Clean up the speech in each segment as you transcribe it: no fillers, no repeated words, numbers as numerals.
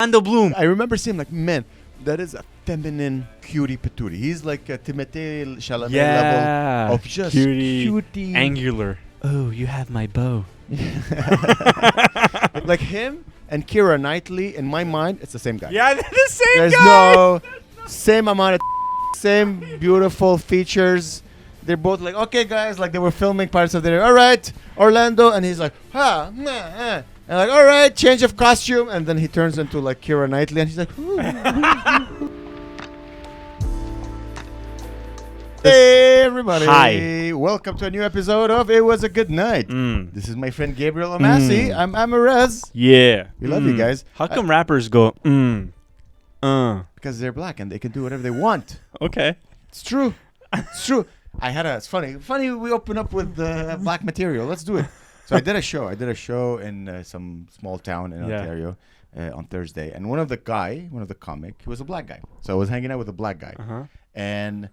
Orlando Bloom. I remember seeing him like, man, that is a feminine cutie patootie. He's like a Timothee, chalamet level of just cutie. Angular. Oh, you have my bow. Like him and Keira Knightley, in my mind, it's the same guy. Yeah, they're the same There's guy. no same amount of same beautiful features. They're both like, okay, guys, like they were filming parts of their, all right, Orlando, and he's like, and like, all right, change of costume, and then he turns into like Keira Knightley, and he's like, hey, everybody. Hi. Welcome to a new episode of It Was a Good Night. This is my friend Gabriel Omassi. I'm Amer. Yeah. We love you guys. How come rappers go, Because they're black and they can do whatever they want. Okay. It's true. It's true. It's funny. We open up with black material. Let's do it. So I did a show in some small town in Ontario on Thursday. And one of the comic, he was a black guy. So I was hanging out with a black guy. And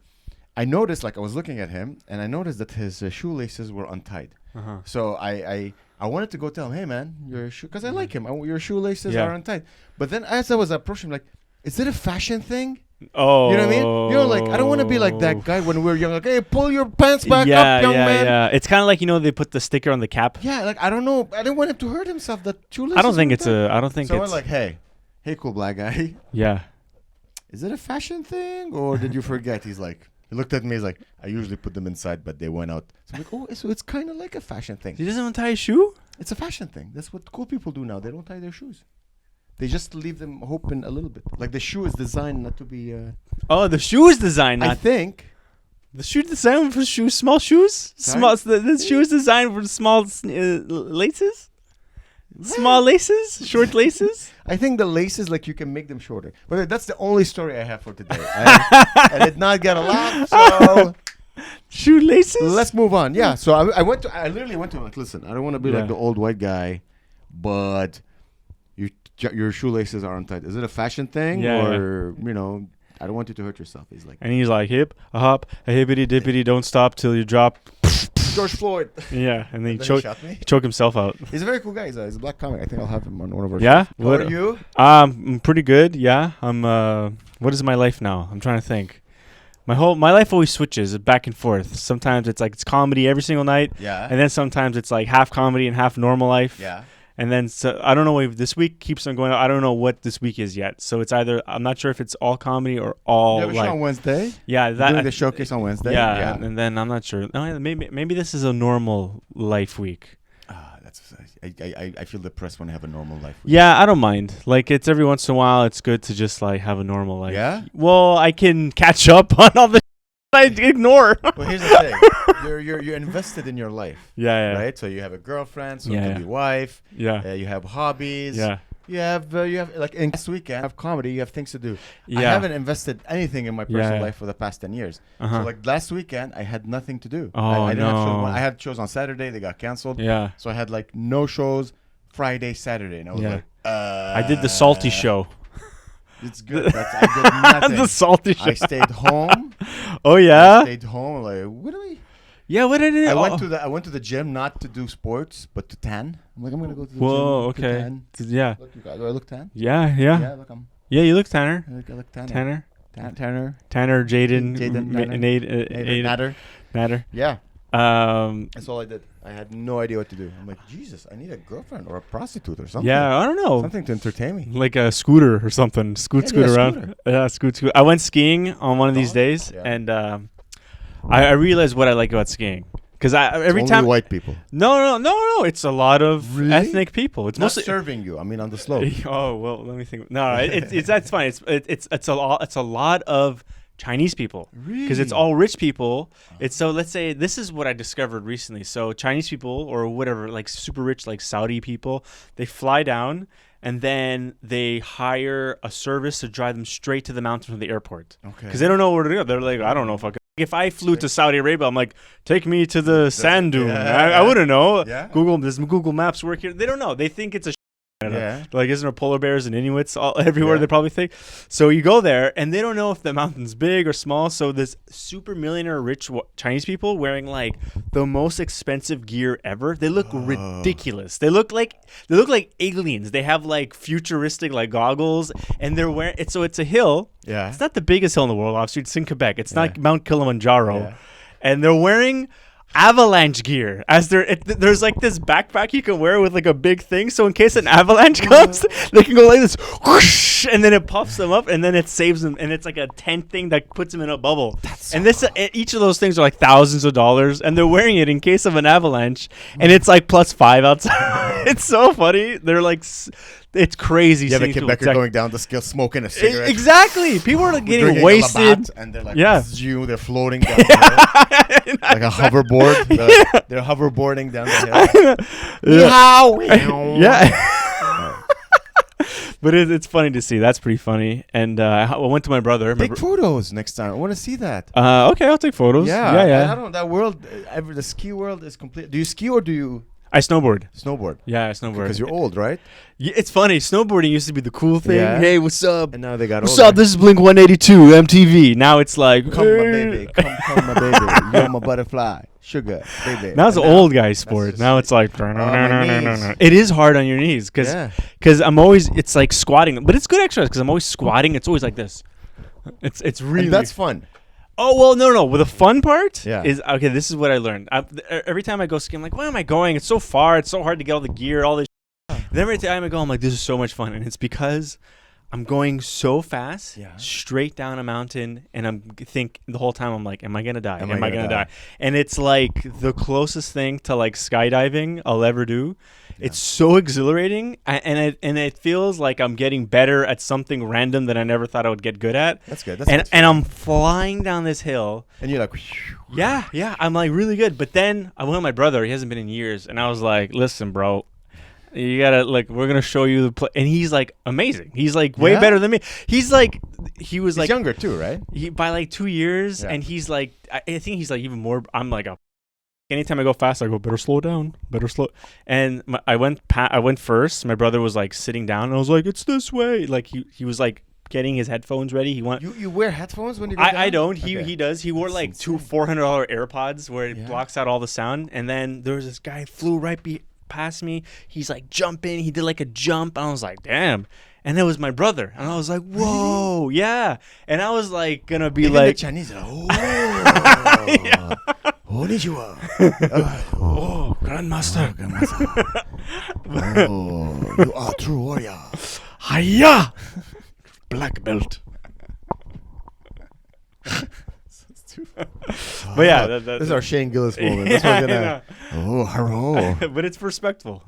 I noticed, like I was looking at him, and I noticed that his shoelaces were untied. So I wanted to go tell him, hey man, because I like him. Your shoelaces are untied. But then as I was approaching him, like, is it a fashion thing? Oh, you know what I mean? You know, like, I don't want to be like that guy when we were young. Like, hey, pull your pants back up, young man. Yeah. It's kind of like, they put the sticker on the cap. Yeah, like, I don't know. I didn't want him to hurt himself. That shoelaces. I don't think it's. So I went like, hey, cool black guy. Yeah. Is it a fashion thing, or did you forget? He's like, he looked at me. He's like, I usually put them inside, but they went out. So I'm like, oh, so it's kind of like a fashion thing. He doesn't untie his shoe? It's a fashion thing. That's what cool people do now. They don't tie their shoes. They just leave them open a little bit. Like the shoe is designed not to be. Oh, the shoe is designed. I think the shoe designed for shoes, small shoes. Sorry? The shoe is designed for small laces. What? Small laces, short laces. I think the laces, like, you can make them shorter. But that's the only story I have for today. I did not get a laugh, so shoelaces. Let's move on. Yeah. So I literally went to him like, listen, I don't want to be like the old white guy, but your shoelaces are untied. Is it a fashion thing, or I don't want you to hurt yourself? He's like, and he's like, hip, a hop, a hippity dippity, don't stop till you drop. George Floyd. Yeah, and then he choke himself out. He's a very cool guy. He's a black comic. I think I'll have him on one of our shows. How are you? I'm pretty good. Yeah, I'm. What is my life now? I'm trying to think. My life always switches back and forth. Sometimes it's like it's comedy every single night. Yeah. And then sometimes it's like half comedy and half normal life. Yeah. And then so I don't know if this week keeps on going. I don't know what this week is yet. So it's either I'm not sure if it's all comedy or all. You have a show on Wednesday. Yeah, doing the showcase on Wednesday. Yeah, and then I'm not sure. No, maybe this is a normal life week. I feel depressed when I have a normal life week. Yeah, I don't mind. Like it's every once in a while, it's good to just like have a normal life. Yeah. Well, I can catch up on all the I ignore. Well, here's the thing. You're invested in your life. Yeah. Right. So you have a girlfriend, so it can be wife. Yeah. You have hobbies. Yeah. You have like in this weekend, you have comedy. You have things to do. Yeah. I haven't invested anything in my personal life for the past 10 years. So like last weekend, I had nothing to do. Oh, I didn't have shows. I had shows on Saturday. They got canceled. Yeah. So I had like no shows Friday, Saturday, and I was like, I did the salty show. It's good. I did nothing. The salty show. I stayed home. Oh yeah. I stayed home. Like, what do we? Yeah, what did it? I went to the gym not to do sports, but to tan. I'm like, I'm gonna go to the gym. Whoa, to tan. Yeah. Look, you guys, do I look tan? Yeah. Yeah, look, Yeah, you look tanner. I look tanner. Tanner, Jaden, Nader. Yeah. That's all I did. I had no idea what to do. I'm like, Jesus, I need a girlfriend or a prostitute or something. Yeah, I don't know. Something to entertain me. Like a scooter or something. Scoot around. Yeah, scoot. I went skiing on one of these days, and I realized what I like about skiing. Because every it's time only white people. No. It's a lot of ethnic people. It's not mostly serving you. I mean, on the slope. Oh well, let me think. No, it's that's fine. It's a lot of Chinese people, because it's all rich people. It's so let's say this is what I discovered recently. So Chinese people or whatever, like super rich, like Saudi people, they fly down and then they hire a service to drive them straight to the mountain from the airport. Okay. Because they don't know where to go. They're like, I don't know if I could. If I flew to Saudi Arabia, I'm like, take me to the sand dune. I wouldn't know. Yeah. Does Google Maps work here? They don't know. They think it's a Yeah. Like, isn't there polar bears and Inuits all everywhere? Yeah. They probably think. So you go there, and they don't know if the mountain's big or small. So this super millionaire rich Chinese people wearing like the most expensive gear ever. They look ridiculous. They look like aliens. They have like futuristic like goggles, and they're wearing it. So it's a hill. Yeah. It's not the biggest hill in the world. Obviously, it's in Quebec. It's not Mount Kilimanjaro, Yeah. and they're wearing avalanche gear as there's like this backpack you can wear with like a big thing, so in case an avalanche comes they can go like this whoosh, and then it puffs them up and then it saves them, and it's like a tent thing that puts them in a bubble. And this each of those things are like thousands of dollars, and they're wearing it in case of an avalanche, and it's like +5 outside. It's so funny. They're like it's crazy. Yeah, the Quebecer going down the scale smoking a cigarette. Exactly. People are getting Drinking a wasted. Labatt, and they're like, they're floating down the hill. Like a hoverboard. They're hoverboarding down the hill. Yeah. But it's funny to see. That's pretty funny. And I went to my brother. Take photos next time. I want to see that. Okay, I'll take photos. Yeah. I don't know. That world, the ski world is complete. Do you ski or do you? I snowboard. Snowboard. Yeah, I snowboard. Because you're old, right? Yeah, it's funny. Snowboarding used to be the cool thing. Yeah. Hey, what's up? And now they got What's older. up? This is Blink 182 MTV. Now it's like, Come, my baby. Come, my baby. You're my butterfly. Sugar, baby. Now it's an old guy sport. Now it's like, it is hard on your knees because I'm always, it's like squatting, but it's good exercise because I'm always squatting. It's always like this. It's really. And that's fun. Oh, well, no. Well, the fun part Yeah. is, okay, this is what I learned. Every time I go skiing, I'm like, where am I going? It's so far. It's so hard to get all the gear, all this. Then every time I go, I'm like, this is so much fun. And it's because I'm going so fast, straight down a mountain, and I'm think the whole time I'm like, am I going to die? Am I going to die? And it's like the closest thing to like skydiving I'll ever do. Yeah. It's so exhilarating, and it feels like I'm getting better at something random that I never thought I would get good at. That's good. And I'm flying down this hill. And you're like, yeah, I'm like really good. But then I went with my brother. He hasn't been in years, and I was like, listen, bro. You gotta we're gonna show you the play, and he's like amazing. He's like way better than me. He's like he's younger too, right? By like 2 years, and he's like I think he's like even more. I'm like anytime I go fast, I go better slow down, And I went first. My brother was like sitting down, and I was like, it's this way. Like he was like getting his headphones ready. You wear headphones when you go down? I don't. He does. He wore like two $400 AirPods where it blocks out all the sound. And then there was this guy flew right past me. He's like jumping. He did like a jump. And I was like, damn. And it was my brother. And I was like, whoa, yeah. And I was like gonna be like, the Chinese are konnichiwa. Oh, grandmaster. Oh, you are true warrior. Hiya, black belt. But yeah, this is our Shane Gillis moment. That's what we're gonna. Oh, hello. But it's respectful.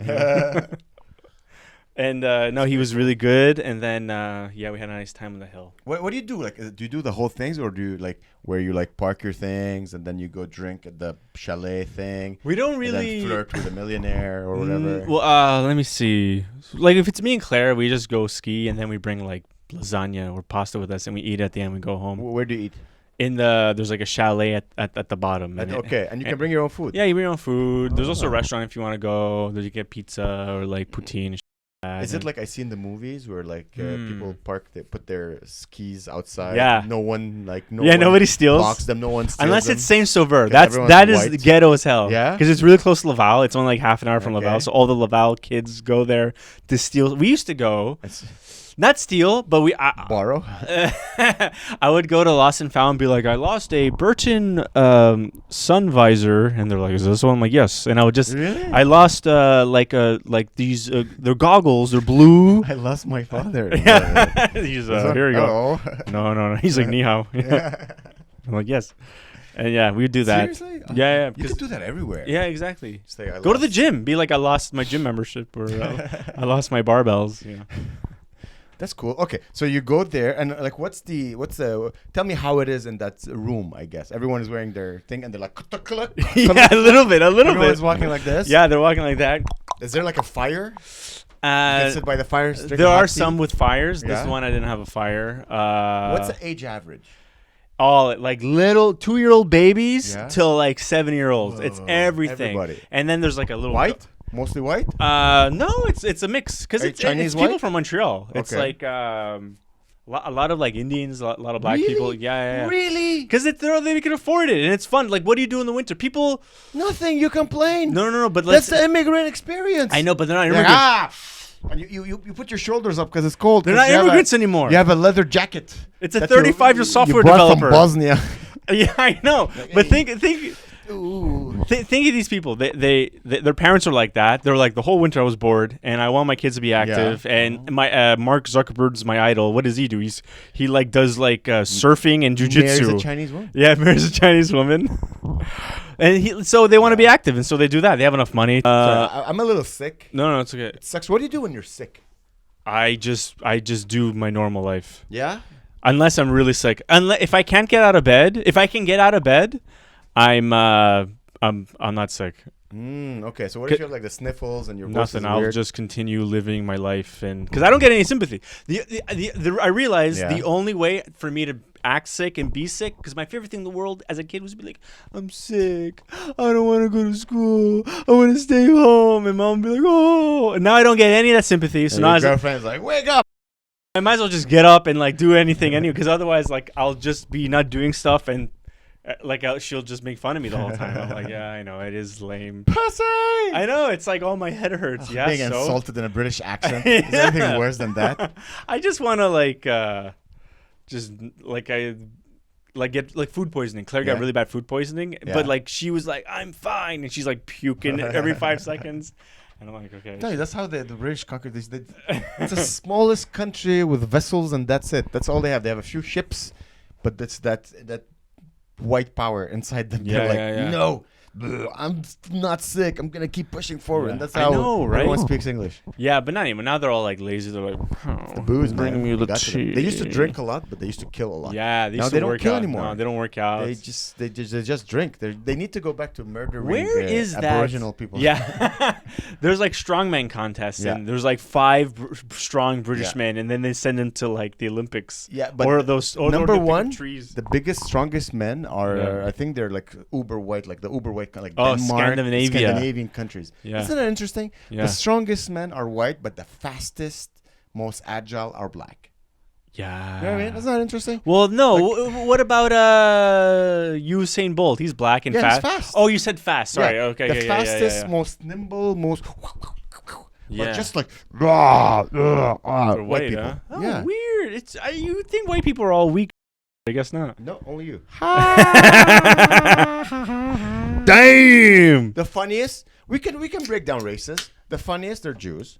And no, he was really good. And then we had a nice time on the hill. What do you do? Like, do you do the whole things, or do you like where you like park your things and then you go drink at the chalet thing? We don't really and then flirt with a millionaire or whatever. Well, let me see. Like if it's me and Claire, we just go ski and then we bring like lasagna or pasta with us and we eat at the end. We go home. Where do you eat? There's like a chalet at the bottom. And you can bring your own food. Yeah, you bring your own food. There's also a restaurant if you want to go. There you get pizza or like poutine. Is it like I see in the movies where like people they put their skis outside? Yeah. No one nobody steals. Blocks them. No one steals unless them. it's Saint-Sauveur. That is white. ghetto as hell. Yeah. Because it's really close to Laval. It's only like half an hour from Laval. So all the Laval kids go there to steal. We used to go. Not steal, but borrow. I would go to Lost and Found and be like, I lost a Burton sun visor, and they're like, is this one? I'm like, yes. And I would just, really? I lost like these, they're goggles, they're blue. I lost my father. He's here you go. No. He's like, ni hao. I'm like, yes. And yeah, we would do that. Seriously? Yeah. You could do that everywhere. Yeah, exactly. Like, go to the gym. Be like, I lost my gym membership, or I lost my barbells. You know. That's cool. Okay, so you go there, and like, what's the? Tell me how it is in that room. I guess everyone is wearing their thing, and they're like, yeah, a little bit. Everyone's walking like this. Yeah, they're walking like that. Is there like a fire? You can sit by the fire. There are some with fires. This one I didn't have a fire. What's the age average? All like little 2-year-old babies till like 7-year-olds. It's everything. Everybody. And then there's like a little white. Mostly white? No, it's a mix because it's Chinese people white? from Montreal. It's Okay. like a lot of like Indians, a lot of black people. Yeah. Really? Because they can afford it and it's fun. Like, what do you do in the winter? People. Nothing. You complain. No. But That's the immigrant experience. I know, but they're not They're immigrants. And you put your shoulders up because it's cold. They're not immigrants anymore. You have a leather jacket. It's a that 35-year software you brought developer. from Bosnia. Yeah, I know. But think Ooh. think of these people. Their parents are like that. They're like, the whole winter I was bored, and I want my kids to be active. Yeah. And my Mark Zuckerberg's my idol. What does he do? He like does like surfing and jujitsu. Marries a Chinese woman. Yeah, marries a Chinese woman. And so they want to be active, and so they do that. They have enough money. Sorry, I'm a little sick. No, it's okay. It sucks. What do you do when you're sick? I just do my normal life. Yeah. Unless I'm really sick. If I can't get out of bed, I'm not sick. Okay. So what if you have like the sniffles and your voice Nothing. is I'll weird? just continue living my life, and because I don't get any sympathy. I realize the only way for me to act sick and be sick, because my favorite thing in the world as a kid was to be like, I'm sick, I don't want to go to school, I want to stay home, and mom would be like, oh, and now I don't get any of that sympathy. So And now your girlfriend's like, wake up. I might as well just get up and like do anything anyway, because otherwise like I'll just be not doing stuff and. She'll just make fun of me the whole time. I'm like, yeah, I know, it is lame. Pussy! I know, it's like, oh, my head hurts. Yeah, Being so insulted in a British accent. Is there anything worse than that? I just want to like, just like get like food poisoning. Claire got really bad food poisoning, but like she was like, I'm fine, and she's like puking every 5 seconds. And I'm like, okay. No, that's how the British conquered this. It's the smallest country with vessels, and that's it. That's all they have. They have a few ships, but that's that white power inside them. They're like, no, I'm not sick. I'm gonna keep pushing forward. And that's how everyone speaks English. Yeah, but not anymore. Now they're all like lazy. They're like, the booze, bringing me the tea. They used to drink a lot, but they used to kill a lot. Yeah, now they don't kill anymore. No, they don't work out. They just drink. They need to go back to murdering Where is Aboriginal people. Yeah, there's like strongman contests, and there's like 5 strong British men, and then they send them to like the Olympics. Yeah, but number one, trees. The biggest, strongest men are I think they're like uber white, like the uber white, like Denmark, Scandinavian countries. Yeah. Isn't that interesting? Yeah. The strongest men are white, but the fastest, most agile are black. Yeah. You know what I mean? Isn't that interesting? Well, no. What about Usain Bolt? He's black and fast. He's fast. Oh, you said fast. Sorry. Yeah. Okay. The fastest, most nimble, most. Yeah. But just like white people. Huh? Oh, yeah. Weird. It's you think white people are all weak? I guess not. No, only you. Damn. The funniest. We can break down races. The funniest are Jews.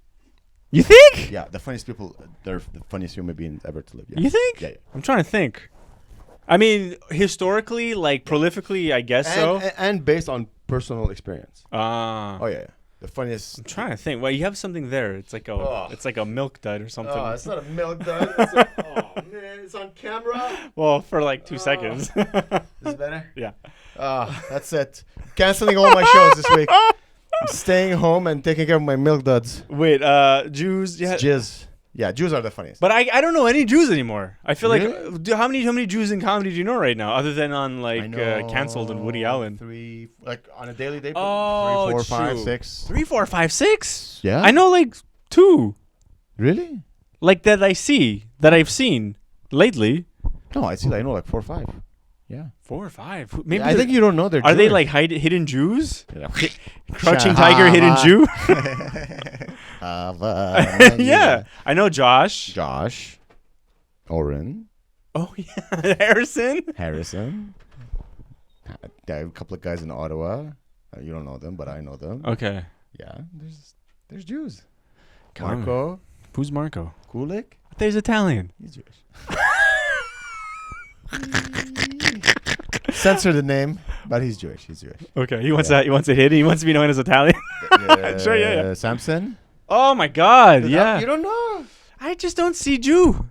You think? Yeah, the funniest people. They're the funniest human beings ever to live. Yeah. You think? Yeah. I'm trying to think. I mean, historically, like prolifically, I guess so. And based on personal experience. Oh yeah. The funniest. I'm trying to think. Well, you have something there. It's like a milk dud or something. Oh, it's not a milk dud. Oh man, it's on camera. Well, for like 2 seconds. Is it better? Yeah. That's it. Canceling all my shows this week. I'm staying home and taking care of my milk duds. Wait, Jews? Yeah. Jizz. Yeah, Jews are the funniest. But I don't know any Jews anymore. I feel Really? like how many Jews in comedy do you know right now, other than on like Cancelled and Woody Allen? 3, like on a daily day. Oh, 3, 4, true. 5, 6. 3, 4, 5, 6. Yeah. I know like 2. Really? Like that I've seen lately. No, I know like 4 or 5. Yeah. 4 or 5. Maybe I think you don't know they're Are Jewish. they like hidden Jews? Yeah. Crouching tiger, hidden Jew. Yeah, I know Josh. Oren. Oh yeah, Harrison. A couple of guys in Ottawa. You don't know them, but I know them. Okay. Yeah, there's Jews. Come Marco. Who's Marco? Kulik. There's Italian. He's Jewish. Censor the name, but he's Jewish. Okay, he wants that. He wants it hidden. He wants to be known as Italian. Sure, yeah. Samson. Oh my God, yeah. You don't know. I just don't see Jew.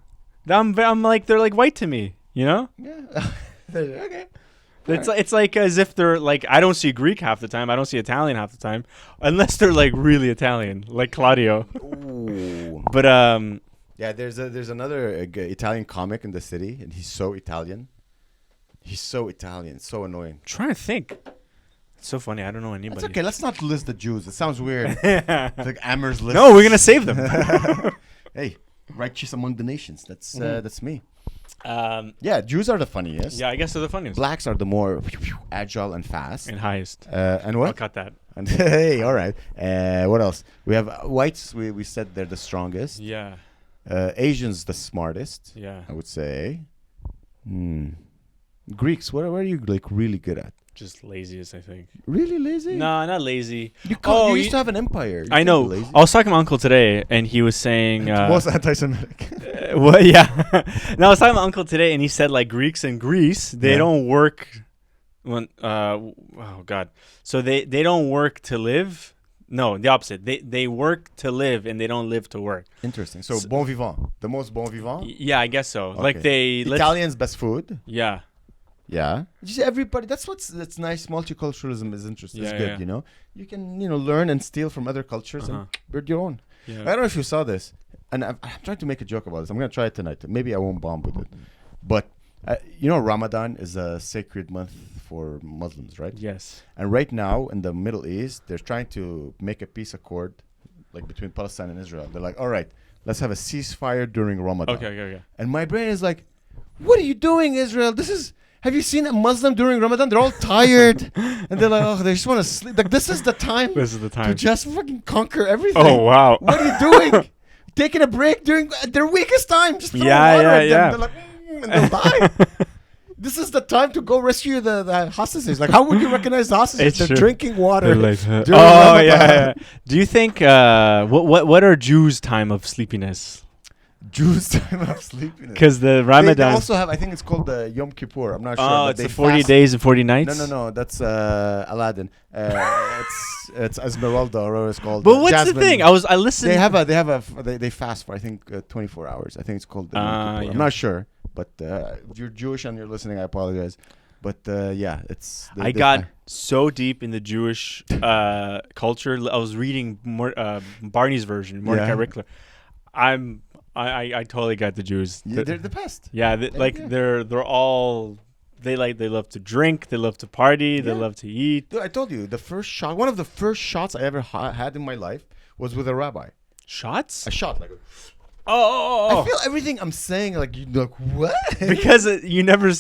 I'm like they're like white to me, you know? Yeah. Okay. It's like as if they're like I don't see Greek half the time. I don't see Italian half the time, unless they're like really Italian, like Claudio. Ooh. But yeah, there's another Italian comic in the city, and he's so Italian. He's so Italian, so annoying. trying to think. It's so funny. I don't know anybody. It's okay. Let's not list the Jews. It sounds weird. Yeah. It's like Amer's list. No, we're gonna save them. Hey, righteous among the nations. That's me. Um, Yeah, Jews are the funniest. yeah, I guess they're the funniest. Blacks are the more agile and fast. And highest. And I'll what? cut that. And hey, all right. What else? We have whites. We said they're the strongest. Yeah. Asians the smartest. Yeah. I would say. Greeks. What are you like really good at? Just laziest, I think. Really lazy? No, not lazy. You used to have an empire. You I can't know. be lazy. I was talking to my uncle today, and he was saying, Most anti-Semitic. "What? Yeah." No, I was talking to my uncle today, and he said like Greeks in Greece, they don't work. When oh God, so they don't work to live. No, the opposite. They work to live, and they don't live to work. Interesting. So bon vivant, the most bon vivant. Yeah, I guess so. Okay. Like Italians best food. Yeah. Yeah, just everybody. That's nice. Multiculturalism is interesting. It's good. Yeah. You know, you can learn and steal from other cultures and build your own. Yeah. I don't know if you saw this, and I'm trying to make a joke about this. I'm gonna try it tonight. Maybe I won't bomb with it, but Ramadan is a sacred month for Muslims, right? Yes. And right now in the Middle East, they're trying to make a peace accord, like between Palestine and Israel. They're like, all right, let's have a ceasefire during Ramadan. Okay. And my brain is like, what are you doing, Israel? Have you seen a Muslim during Ramadan? They're all tired. And they're like, oh, they just want to sleep. Like, this is the time to just fucking conquer everything. Oh, wow. What are you doing? Taking a break during their weakest time. Just throw water at them. They're like, and they'll die. This is the time to go rescue the hostages. Like, how would you recognize the hostages? They're drinking water. Like, Ramadan. yeah. Do you think, what are Jews' time of sleepiness? Jews' time of sleepiness. Because the Ramadan. They also have, I think it's called the Yom Kippur. I'm not sure. Oh, it's the 40 days and 40 nights? No. That's Aladdin. It's Esmeralda, or it's called. But what's Jasmine. the thing? I listened. They fast for, I think, 24 hours. I think it's called the Yom Kippur. Yeah. I'm not sure, but if you're Jewish and you're listening, I apologize. But yeah, it's. I got so deep in the Jewish culture. I was reading Barney's version, Mordecai Rickler. I totally got the Jews. They're the best. Yeah, they're all they love to drink, they love to party, they love to eat. Dude, I told you one of the first shots I ever had in my life was with a rabbi. Shots? A shot like. Oh. I feel everything I'm saying like what? Because you never.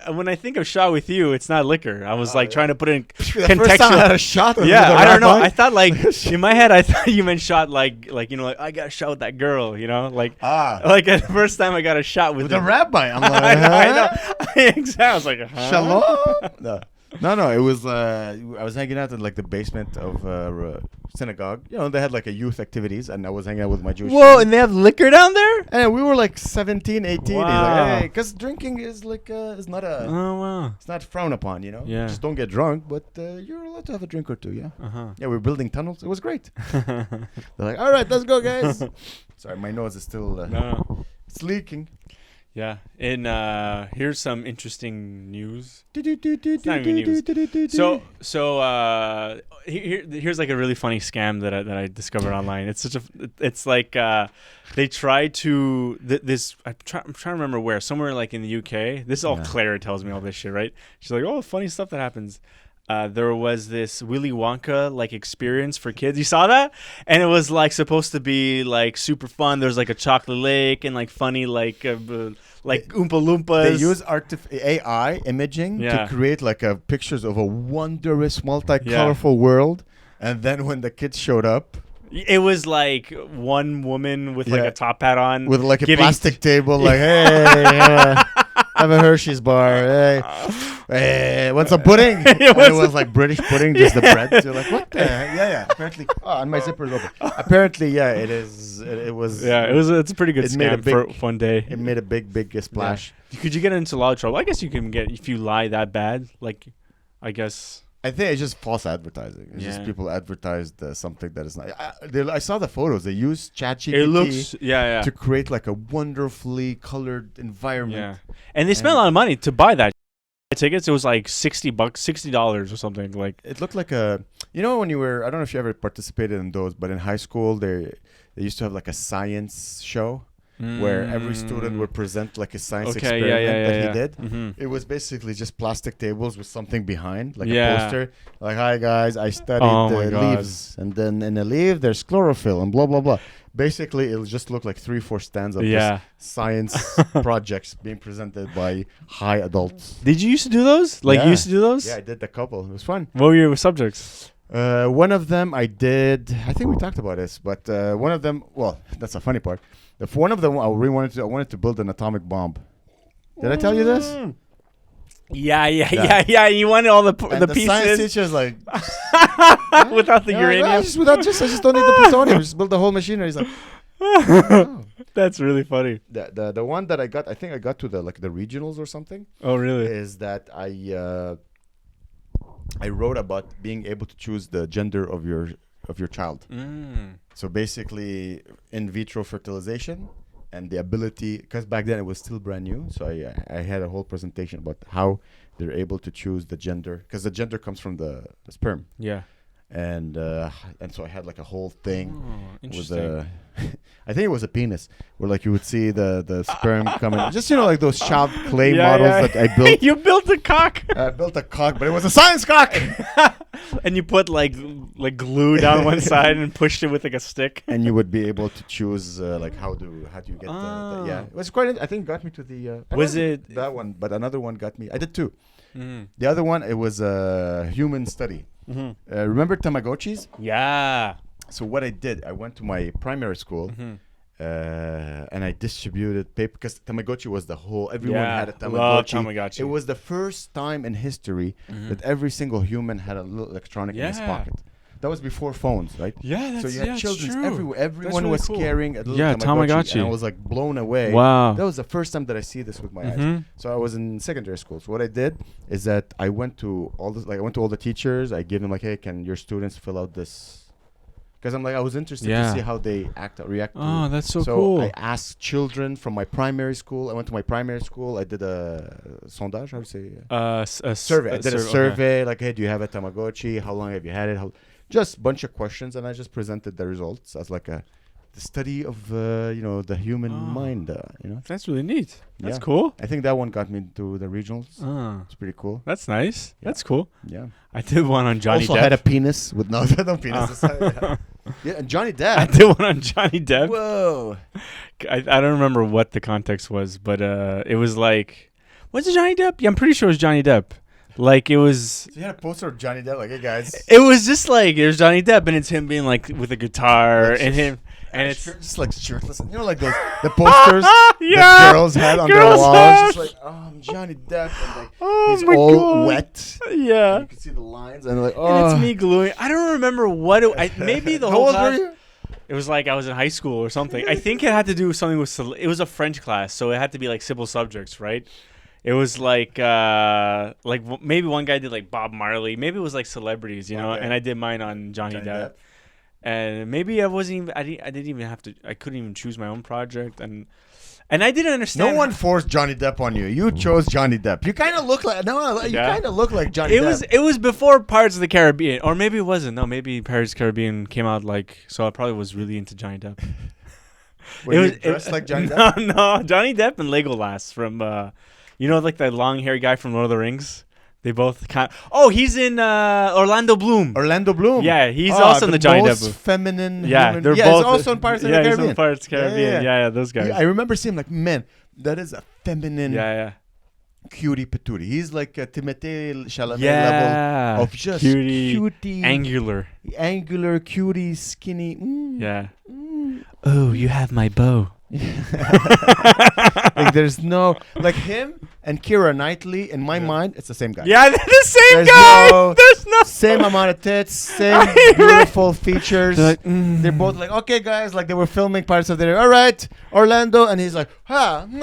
When I think of shot with you, it's not liquor. I was trying to put it in contextual. First time I had a shot. Yeah, I don't know. I thought in my head, I thought you meant shot like I got a shot with that girl. Like the first time I got a shot with the rabbi. I'm like, I know. Exactly. I was like, Shalom. No. It was I was hanging out in like the basement of synagogue. They had like a youth activities, and I was hanging out with my Jewish. Whoa, friends. and they have liquor down there? And we were like 17, 18. Wow. He's like, hey, because drinking is like is not a. Oh wow. It's not frowned upon, Yeah. Just don't get drunk, but you're allowed to have a drink or two, yeah. Yeah, we're building tunnels. It was great. They're like, all right, let's go, guys. Sorry, my nose is still. It's leaking. Yeah, and here's some interesting news. It's not even news. So here's like a really funny scam that I discovered online. It's like they try to this. I'm trying to remember where, somewhere like in the UK. This is all Claire tells me all this shit, right? She's like, oh, funny stuff that happens. There was this Willy Wonka like experience for kids. You saw that? And it was like supposed to be like super fun. There's like a chocolate lake and like funny like Oompa Loompas. They use AI imaging to create like pictures of a wondrous, multi-colorful world. And then when the kids showed up, it was like one woman with like a top hat on, with like a plastic table, like, hey, have a Hershey's bar. Hey, want some pudding? It was like British pudding, just the bread. You're like, what the heck? Yeah. Apparently, and my zipper is open. Apparently, it is. It was. Yeah, it's a pretty good scam for one day. It made a big splash. Yeah. Could you get into a lot of trouble? I guess you can get if you lie that bad. Like, I guess. I think it's just false advertising. It's just people advertised something that is not. I saw the photos. They use ChatGPT to create like a wonderfully colored environment. Yeah, and they spent a lot of money to buy that tickets. It was like $60 or something. Like it looked like a. When you were, I don't know if you ever participated in those, but in high school they used to have like a science show. where every student would present like a science Okay, experiment that yeah. he did. Mm-hmm. It was basically just plastic tables with something behind, like Yeah. a poster. Like, hi guys, I studied Oh my God. leaves, and then in a leaf there's chlorophyll and blah blah blah. Basically, it'll just look like 3-4 stands of Yeah. just science projects being presented by high adults. Did you used to do those? Like, you Yeah. used to do those? Yeah, I did a couple. It was fun. What were your subjects? One of them I did. I think we talked about this, but one of them. Well, that's a funny part. If one of them, I wanted to build an atomic bomb. Did I tell you this? Yeah. Yeah. You wanted all the And the the science pieces teacher's like, without the "Yeah, uranium. I just don't need the plutonium. Just build the whole machinery." He's like, oh. That's really funny. The one that I got, I think I got to the regionals or something. Oh, really? Is that I wrote about being able to choose the gender of your child. So basically, in vitro fertilization and the ability, because back then it was still brand new. So I had a whole presentation about how they're able to choose the gender, because the gender comes from the sperm. Yeah. And so I had like a whole thing with Interesting. I think it was a penis, where like you would see the sperm coming, just like those child clay models that I built. You built a cock. I built a cock, but it was a science cock. And you put like glue down one side and pushed it with like a stick. And you would be able to choose like how do you get the yeah. It was quite. I think got me to the. Was it that one? But another one got me. I did two. Mm-hmm. The other one, it was a human study. Mm-hmm. Remember Tamagotchis? Yeah. So what I did, I went to my primary school. Mm-hmm. And I distributed paper, because Tamagotchi was the whole. Everyone Yeah, had a love Tamagotchi. Tamagotchi. It was the first time in history that every single human had a little electronic in his Yeah. pocket. That was before phones, right? Yeah, that's So you had children true. everywhere. Everyone really was cool. carrying a little Yeah, Tamagotchi, Tamagotchi. and I was like blown away. Wow. That was the first time that I see this with my eyes. Mhm. So I was in secondary school. So what I did is that I went to all the teachers. I gave them like, hey, can your students fill out this? Because I was interested Yeah. to see how they react. Oh, that's so So cool. I asked children from my primary school. I went to my primary school. I did a sondage. How do you say? Survey. I did a survey. Like, hey, do you have a Tamagotchi? How long have you had it? Just bunch of questions, and I just presented the results as like the study of the human mind. That's really neat. That's Yeah. cool. I think that one got me to the regionals. It's pretty cool. That's nice. Yeah. That's cool. Yeah. I did one on Johnny also Depp. had a penis with no penis. Yeah, and Johnny I Depp. did one on Johnny Depp. Whoa. I don't remember what the context was, but it was like, was it Johnny Depp? Yeah, I'm pretty sure it was Johnny Depp. Like, it was. So you had a poster of Johnny Depp, like, hey guys. It was just like there's Johnny Depp, and it's him being like with a guitar, and him, and it's just like shirtless. You know, like the posters Yeah. that girls had on their Girls walls. had. Just like, I'm Johnny Depp. And like, Oh he's my all God. wet. yeah. You can see the lines. And like, And oh. it's me gluing. I don't remember what it. Maybe the How whole old class. were you? It was like I was in high school or something. I think it had to do with something with. It was a French class, so it had to be like civil subjects, right? It was like maybe one guy did like Bob Marley. Maybe it was like celebrities, you know. Okay. And I did mine on Johnny Depp. And maybe I wasn't even. I didn't even have to. I couldn't even choose my own project, and I didn't understand. No one forced Johnny Depp on you. You chose Johnny Depp. You kind of look like You Yeah. kind of look like Johnny Depp. It was before Pirates of the Caribbean, or maybe it wasn't. No, maybe Pirates of the Caribbean came out like. So I probably was really into Johnny Depp. Were you dressed like Johnny Depp? No, Johnny Depp and Legolas from, like that long hairy guy from Lord of the Rings. They both kind. Oh, he's in Orlando Bloom. Orlando Bloom. Yeah, he's also in the Johnny Depp most movie. feminine. Yeah, human. they're yeah, both he's also in Pirates of the Yeah, Caribbean. he's in Pirates of the Caribbean. Yeah, those guys. I remember seeing him like, man, that is a feminine cutie patootie. He's like a Timothee Chalamet level of just cutie, angular, cutie, skinny. Yeah. Oh, you have my bow. Like there's no like him and Kiera Knightley. In my mind, it's the same guy. Yeah, they're the same There's guy. no- There's no Same amount of tits, same beautiful features. They're both like, okay, guys, like they were filming Pirates of the Caribbean. All right, Orlando, and he's like, and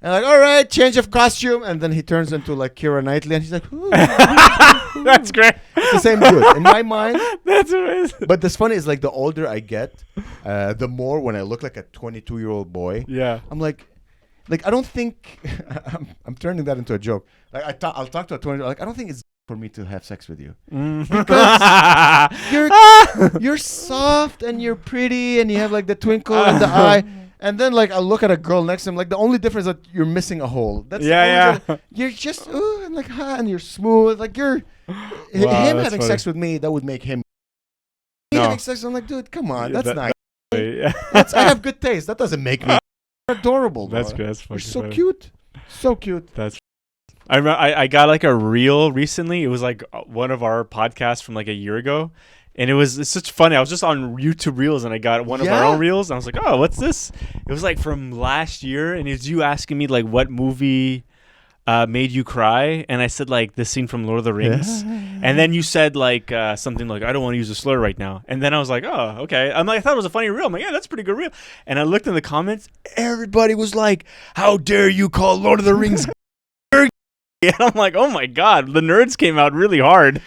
like, all right, change of costume, and then he turns into like Keira Knightley, and he's like, ooh. That's great. It's the same dude in my mind. That's amazing. But this funny is like the older I get, the more when I look like a 22-year-old boy, Yeah. I'm like I don't think I'm turning that into a joke. Like I'll talk to a 20-year-old. Like I don't think it's for me to have sex with you. Because you're soft and you're pretty and you have like the twinkle in the eye. And then like I look at a girl next to him, like the only difference is that you're missing a hole. That's you're just and like and you're smooth, like you're him having sex with me. That would make him. Having sex, I'm like, dude, come on, that's nice. I have good taste. That doesn't make me adorable. That's good. That's you're so cute, so cute. That's. I got like a reel recently. It was like one of our podcasts from like a year ago. And it's such funny. I was just on YouTube Reels and I got one of our own reels. And I was like, oh, what's this? It was like from last year. And it's you asking me like what movie made you cry. And I said like the scene from Lord of the Rings. And then you said like something like, I don't want to use a slur right now. And then I was like, oh, okay. I'm like, I thought it was a funny reel. I'm like, yeah, that's a pretty good reel. And I looked in the comments. Everybody was like, how dare you call Lord of the Rings and I'm like, oh my God, the nerds came out really hard.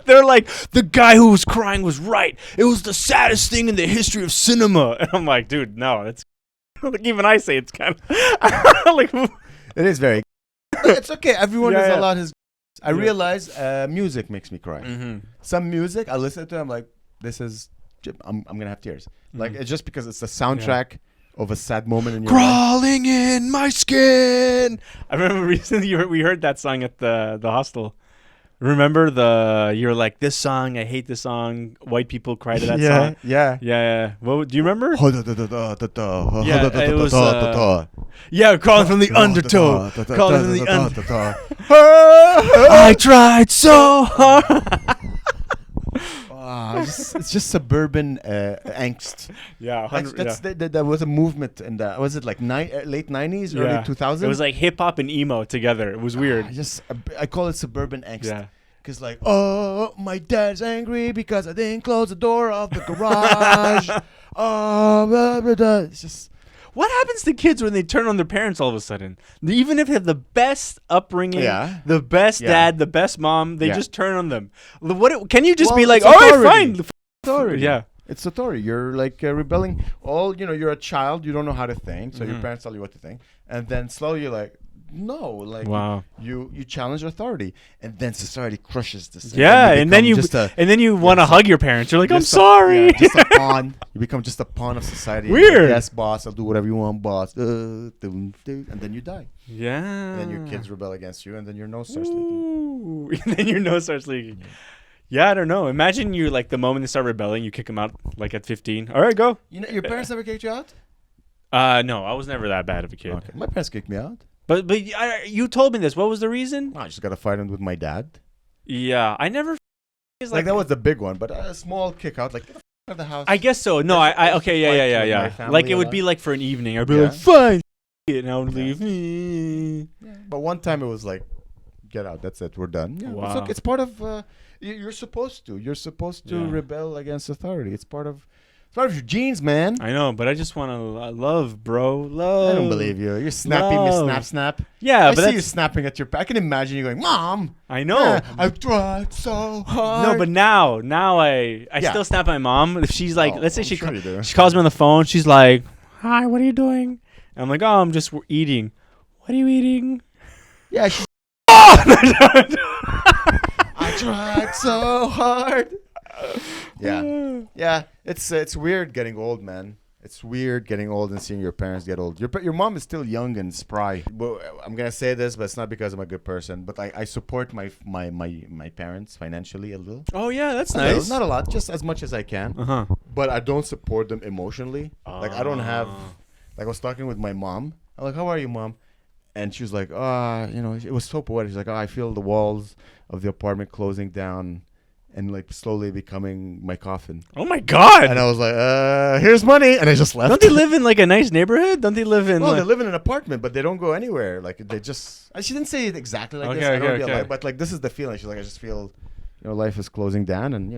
They're like, the guy who was crying was right. It was the saddest thing in the history of cinema. And I'm like, dude, no, it's like even I say it's kind of like it is very. It's okay. Everyone is allowed his. I realize music makes me cry. Mm-hmm. Some music I listen to, I'm like, this is. I'm gonna have tears. Mm-hmm. Like it's just because it's the soundtrack. Of a sad moment in your crawling life. In my skin. I remember recently we heard that song at the hostel. Remember you're like, this song, I hate this song. White people cry to that song. Yeah. What do you remember? It was crawling from the undertow. Crawling from the undertow. I tried so hard. It's just suburban angst. Yeah, that was a movement in the was it like late 90s, early 2000s? It was like hip hop and emo together. It was weird. I call it suburban angst. Yeah. Because like, oh, my dad's angry because I didn't close the door of the garage. It's just. What happens to kids when they turn on their parents all of a sudden? Even if they have the best upbringing, the best dad, the best mom, they just turn on them. What can you just be like, all right, fine. Authority. Yeah. It's authority. You're like rebelling. You're a child. You don't know how to think. So your parents tell you what to think. And then slowly you're like, no, like you challenge authority, and then society crushes this. And then you want to hug your parents. You're like, I'm sorry. Just a pawn. You become just a pawn of society. Weird. Like, yes, boss. I'll do whatever you want, boss. And then you die. Yeah. And then your kids rebel against you, and then your nose starts leaking. And then your nose starts leaking. Yeah, I don't know. Imagine you like the moment they start rebelling, you kick them out like at 15. All right, go. Your parents never kicked you out? No, I was never that bad of a kid. Okay. My parents kicked me out. But you told me this. What was the reason? I just got to fight him with my dad. Yeah, I never. Like that was the big one, but a small kick out, like get the out of the house. I guess so. No, okay, yeah. Like it would be like for an evening. I'd be like, fine, and I would leave. Yeah. But one time it was like, get out. That's it. We're done. Yeah, wow. It's part of. You're supposed to. You're supposed to rebel against authority. It's part of. It's part of your genes, man. I know, but I just want to love, bro. Love. I don't believe you. You're snapping me, snap. Yeah, but I see you snapping at your. I can imagine you going, Mom. I know. I've tried so hard. No, but now I still snap at my mom. If she's like, let's say she calls me on the phone. She's like, hi, what are you doing? And I'm like, oh, I'm just eating. What are you eating? Yeah. I tried so hard. Yeah. It's weird getting old, man. It's weird getting old and seeing your parents get old. Your mom is still young and spry. Well, I'm gonna say this, but it's not because I'm a good person. But I support my parents financially a little. Oh yeah, that's nice. Not a lot, just as much as I can. But I don't support them emotionally. Like I don't have. Like I was talking with my mom. I'm like, how are you, Mom? And she was like, it was so poetic. She's like, I feel the walls of the apartment closing down and like slowly becoming my coffin. Oh my God. And I was like, here's money. And I just left. Don't they live in like a nice neighborhood? Don't they live in they live in an apartment, but they don't go anywhere. Like they just, she didn't say it exactly like this. Okay. But like, this is the feeling. She's like, I just feel, life is closing down and,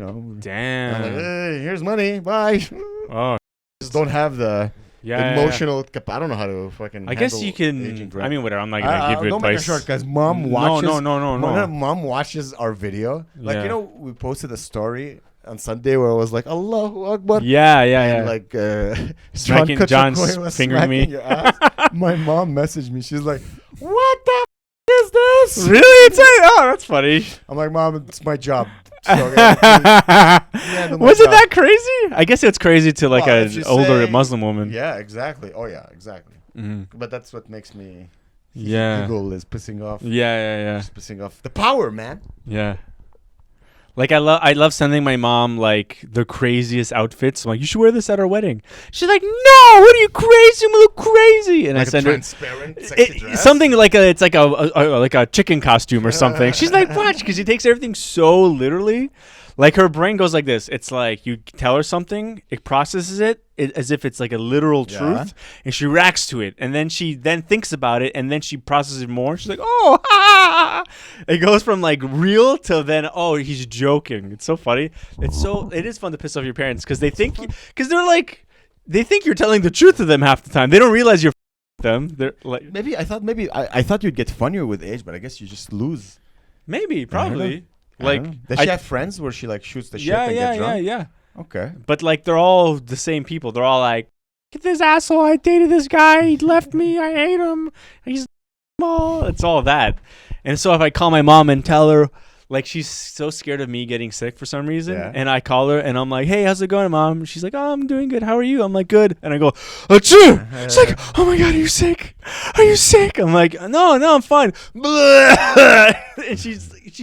Damn. And I'm like, hey, here's money. Bye. Oh. Just don't have the... emotional. I don't know how to fucking. I guess you can. I mean, whatever. I'm not gonna give you don't advice. Make it short, because Mom watches. No. Mom watches our video. Like we posted a story on Sunday where it was like Allahu Akbar. Yeah. And like John's fingering me. My mom messaged me. She's like, "What the is this? Really? Oh, that's funny. I'm like, Mom, it's my job So, yeah, Was it that crazy? I guess it's crazy to like an older Muslim woman. Yeah, exactly. Oh yeah, exactly. Mm-hmm. But that's what makes me. Yeah. Google is pissing off. Yeah. Just pissing off the power, man. Yeah. Like I love sending my mom like the craziest outfits. I'm like, you should wear this at our wedding. She's like, no, what are you crazy? I'm gonna look crazy. And like I send a her transparent, sexy dress? something like it's like a chicken costume or something. She's like, watch, because she takes everything so literally. Like her brain goes like this. It's like you tell her something, it processes it as if it's like a literal truth, and she reacts to it, and then she thinks about it, and then she processes it more. She's like, oh, ha. It goes from like real to then, oh, he's joking. It's so funny. It is fun to piss off your parents because they think they think you're telling the truth to them half the time. They don't realize you're them. They're like I thought you'd get funnier with age, but I guess you just lose. Maybe, probably. Like, does she have friends where she like shoots the shit and get drunk? Yeah. Okay. But like they're all the same people. They're all like, get this asshole. I dated this guy. He left me. I hate him. He's small. It's all that. And so if I call my mom and tell her, like, she's so scared of me getting sick for some reason, and I call her and I'm like, hey, how's it going, Mom? She's like, oh, I'm doing good. How are you? I'm like, good. And I go, achoo! She's like, oh my God, are you sick? Are you sick? I'm like, no, I'm fine. And she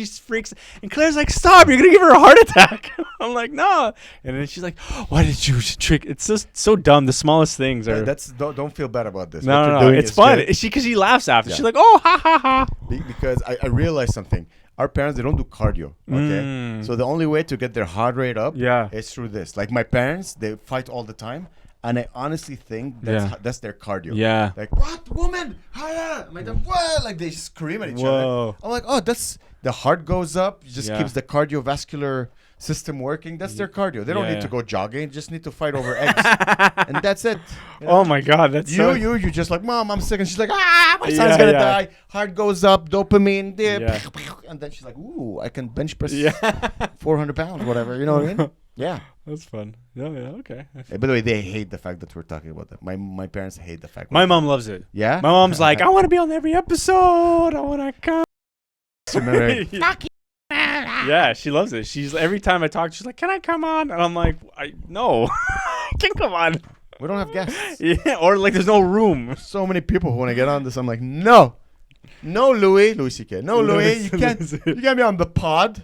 freaks. And Claire's like, stop, you're gonna give her a heart attack. I'm like, no. And then she's like, why did you trick? It's just so dumb. The smallest things are. Don't feel bad about this. No. It's fun. Because she laughs after. She's like, oh, ha ha ha. Because I realized something. Our parents, they don't do cardio, okay? So the only way to get their heart rate up is through this. Like my parents, they fight all the time, and I honestly think that's their cardio. Yeah. Like, what, woman? My dad, what? Like they scream at each other. I'm like, oh, that's the heart goes up. It just keeps the cardiovascular system working. That's their cardio. They don't need to go jogging. Just need to fight over eggs, and that's it. You know? Oh my God, that's you just like, Mom, I'm sick, and she's like, my son's gonna die. Heart goes up, dopamine, and then she's like, ooh, I can bench press 400 pounds, whatever. You know what I mean? Yeah, that's fun. Yeah, okay. By the way, they hate the fact that we're talking about that. My parents hate the fact. My mom loves it. Yeah, my mom's like, I want to be on every episode. I want to come. Yeah, she loves it. She's every time I talk, she's like, "Can I come on?" And I'm like, "No, I can't come on. We don't have guests." Yeah, or like there's no room. So many people who want to get on this. I'm like, no, Louis C.K. No, Louis, you can't. You can't be on the pod.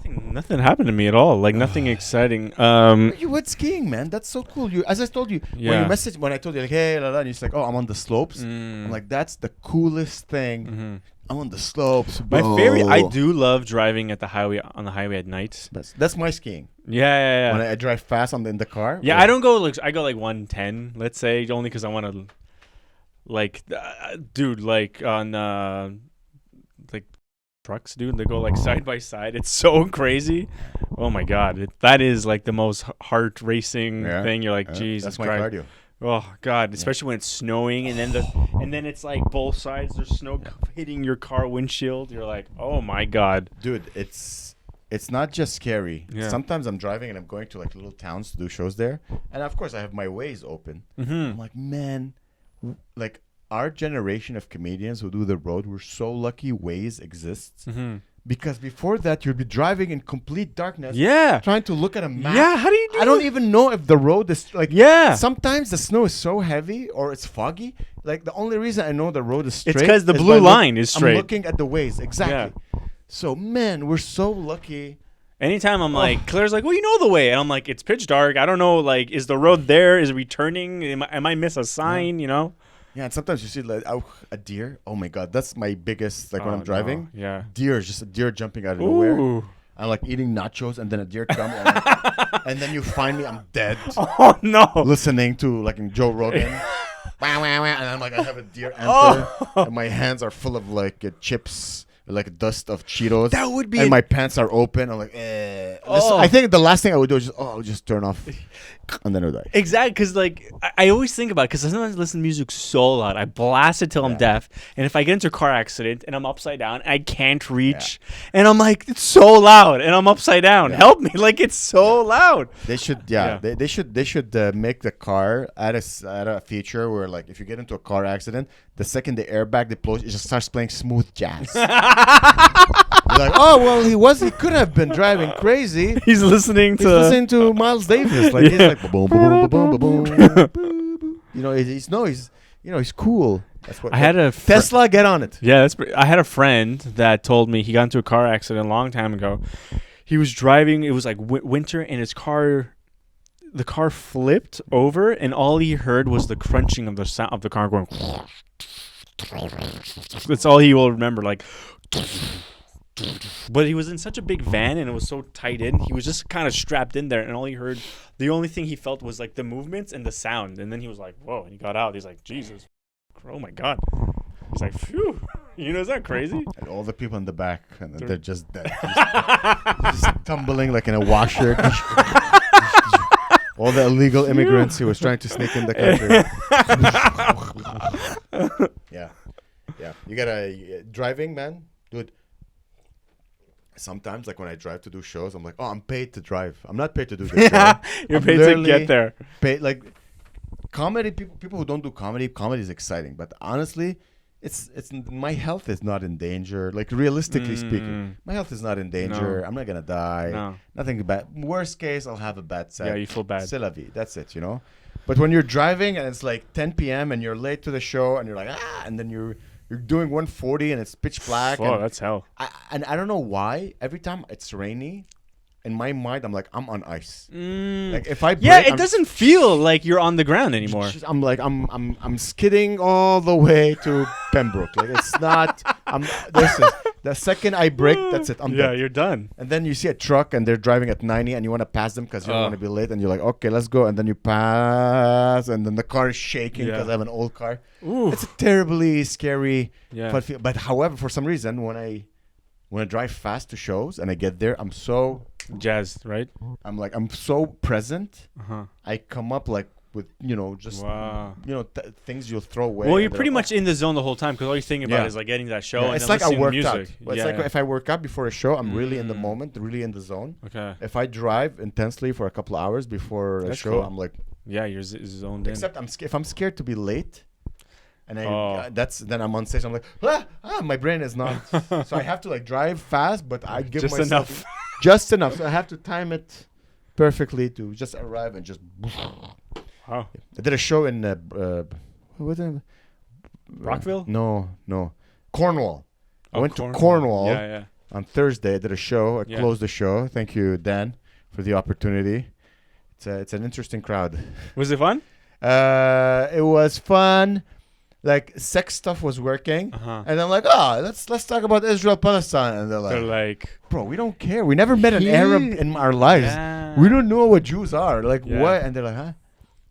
Nothing happened to me at all. Like nothing exciting. You went skiing, man. That's so cool. As I told you, when I told you like, hey, and you're like, oh, I'm on the slopes. I'm like, that's the coolest thing. Mm-hmm. I'm on the slopes. Bro. My favorite. I do love driving on the highway at night. That's my skiing. Yeah. When I drive fast in the car. Yeah, I don't go I go like 110. Let's say only because I want to, like, dude, like on like trucks, dude. They go like side by side. It's so crazy. Oh my God, that is like the most heart racing thing. You're like, Jesus Christ. That's my cardio. Oh God, especially when it's snowing and then it's like both sides there's snow hitting your car windshield. You're like, oh my God, dude, it's not just scary. Yeah. Sometimes I'm driving and I'm going to like little towns to do shows there, and of course I have my Waze open. Mm-hmm. I'm like, man, like our generation of comedians who do the road, we're so lucky Waze exists. Mm-hmm. Because before that, you'd be driving in complete darkness. Yeah. Trying to look at a map. Yeah, how do you do I don't even know if the road is like... Yeah. Sometimes the snow is so heavy or it's foggy. Like the only reason I know the road is straight... It's because the blue line is straight. I'm looking at the Waze. Exactly. Yeah. So, man, we're so lucky. Anytime I'm like, Claire's like, well, you know the way. And I'm like, it's pitch dark. I don't know, like, is the road there? Is it returning? Am I miss a sign, you know? Yeah, and sometimes you see like a deer. Oh my God, that's my biggest when I'm driving. No. Yeah, deer is just a deer jumping out of nowhere. I'm like eating nachos, and then a deer comes, and then you find me. I'm dead. Oh no! Listening to like Joe Rogan, and I'm like, I have a deer enter, and my hands are full of like chips. Like dust of Cheetos. That would be. And my pants are open. I'm like, I think the last thing I would do is just turn off, and then I would die. Exactly, because like I always think about it, because sometimes I listen to music so loud, I blast it till I'm deaf, and if I get into a car accident and I'm upside down, I can't reach, and I'm like, it's so loud, and I'm upside down. Help me! Like it's so loud. They should, they should make the car add a feature where like if you get into a car accident, the second the airbag deploys, it just starts playing smooth jazz. like, oh well, he could have been driving crazy. He's listening to Miles Davis. Like he's like boom, boom, boom, boom, boom, boom, boom. You know, he's cool. That's what I had a Tesla. Get on it. Yeah, I had a friend that told me he got into a car accident a long time ago. He was driving. It was like winter, and the car flipped over, and all he heard was the crunching of the sound of the car going. That's all he will remember. Like, but he was in such a big van, and it was so tight in. He was just kind of strapped in there, and the only thing he felt was like the movements and the sound. And then he was like, "Whoa!" And he got out. He's like, "Jesus, oh my God!" He's like, "Phew." You know, is that crazy? And all the people in the back, and they're just dead. Just tumbling like in a washer. All the illegal immigrants who was trying to sneak in the country. Yeah. You gotta driving, man, dude. Sometimes, like when I drive to do shows, I'm like, oh, I'm paid to drive. I'm not paid to do this show. You're paid to get there. Paid, like comedy people who don't do comedy. Comedy is exciting, but honestly, it's my health is not in danger. Like realistically speaking, my health is not in danger. No. I'm not gonna die. No. Nothing bad. Worst case, I'll have a bad set. Yeah, you feel bad. C'est la vie. That's it, you know. But when you're driving and it's like 10 p.m. and you're late to the show and you're like and then you're doing 140 and it's pitch black. Oh, that's hell. I don't know why. Every time it's rainy, in my mind I'm like I'm on ice. Like if I break, it doesn't feel like you're on the ground anymore. I'm like I'm skidding all the way to Pembroke. Like it's not. The second I brake, that's it. I'm dead. You're done. And then you see a truck and they're driving at 90 and you want to pass them because you don't want to be late and you're like, okay, let's go. And then you pass and then the car is shaking because I have an old car. Oof. It's a terribly scary. Yeah. But however, for some reason, when I drive fast to shows and I get there, I'm so jazzed, right? I'm so present. Uh-huh. I come up like with things you'll throw away. Well, you're pretty much in the zone the whole time because all you're thinking about is like getting that show. Yeah, and it's then like I worked music. out. But it's like if I work out before a show, I'm really in the moment, really in the zone. Okay. If I drive intensely for a couple of hours before a show, cool. I'm like, you're zoned in. Except if I'm scared to be late, and then I'm on stage. I'm like, my brain is not. So I have to like drive fast, but I give just myself enough. Just enough. So I have to time it perfectly to just arrive and just. Wow. I did a show in Rockville? No. Cornwall. I went to Cornwall on Thursday. I did a show. I closed the show. Thank you, Dan, for the opportunity. It's an interesting crowd. Was it fun? It was fun. Like sex stuff was working, and I'm like, let's talk about Israel Palestine, and they're like, bro, we don't care. We never met an Arab in our lives. Yeah. We don't know what Jews are. Like what? And they're like, huh?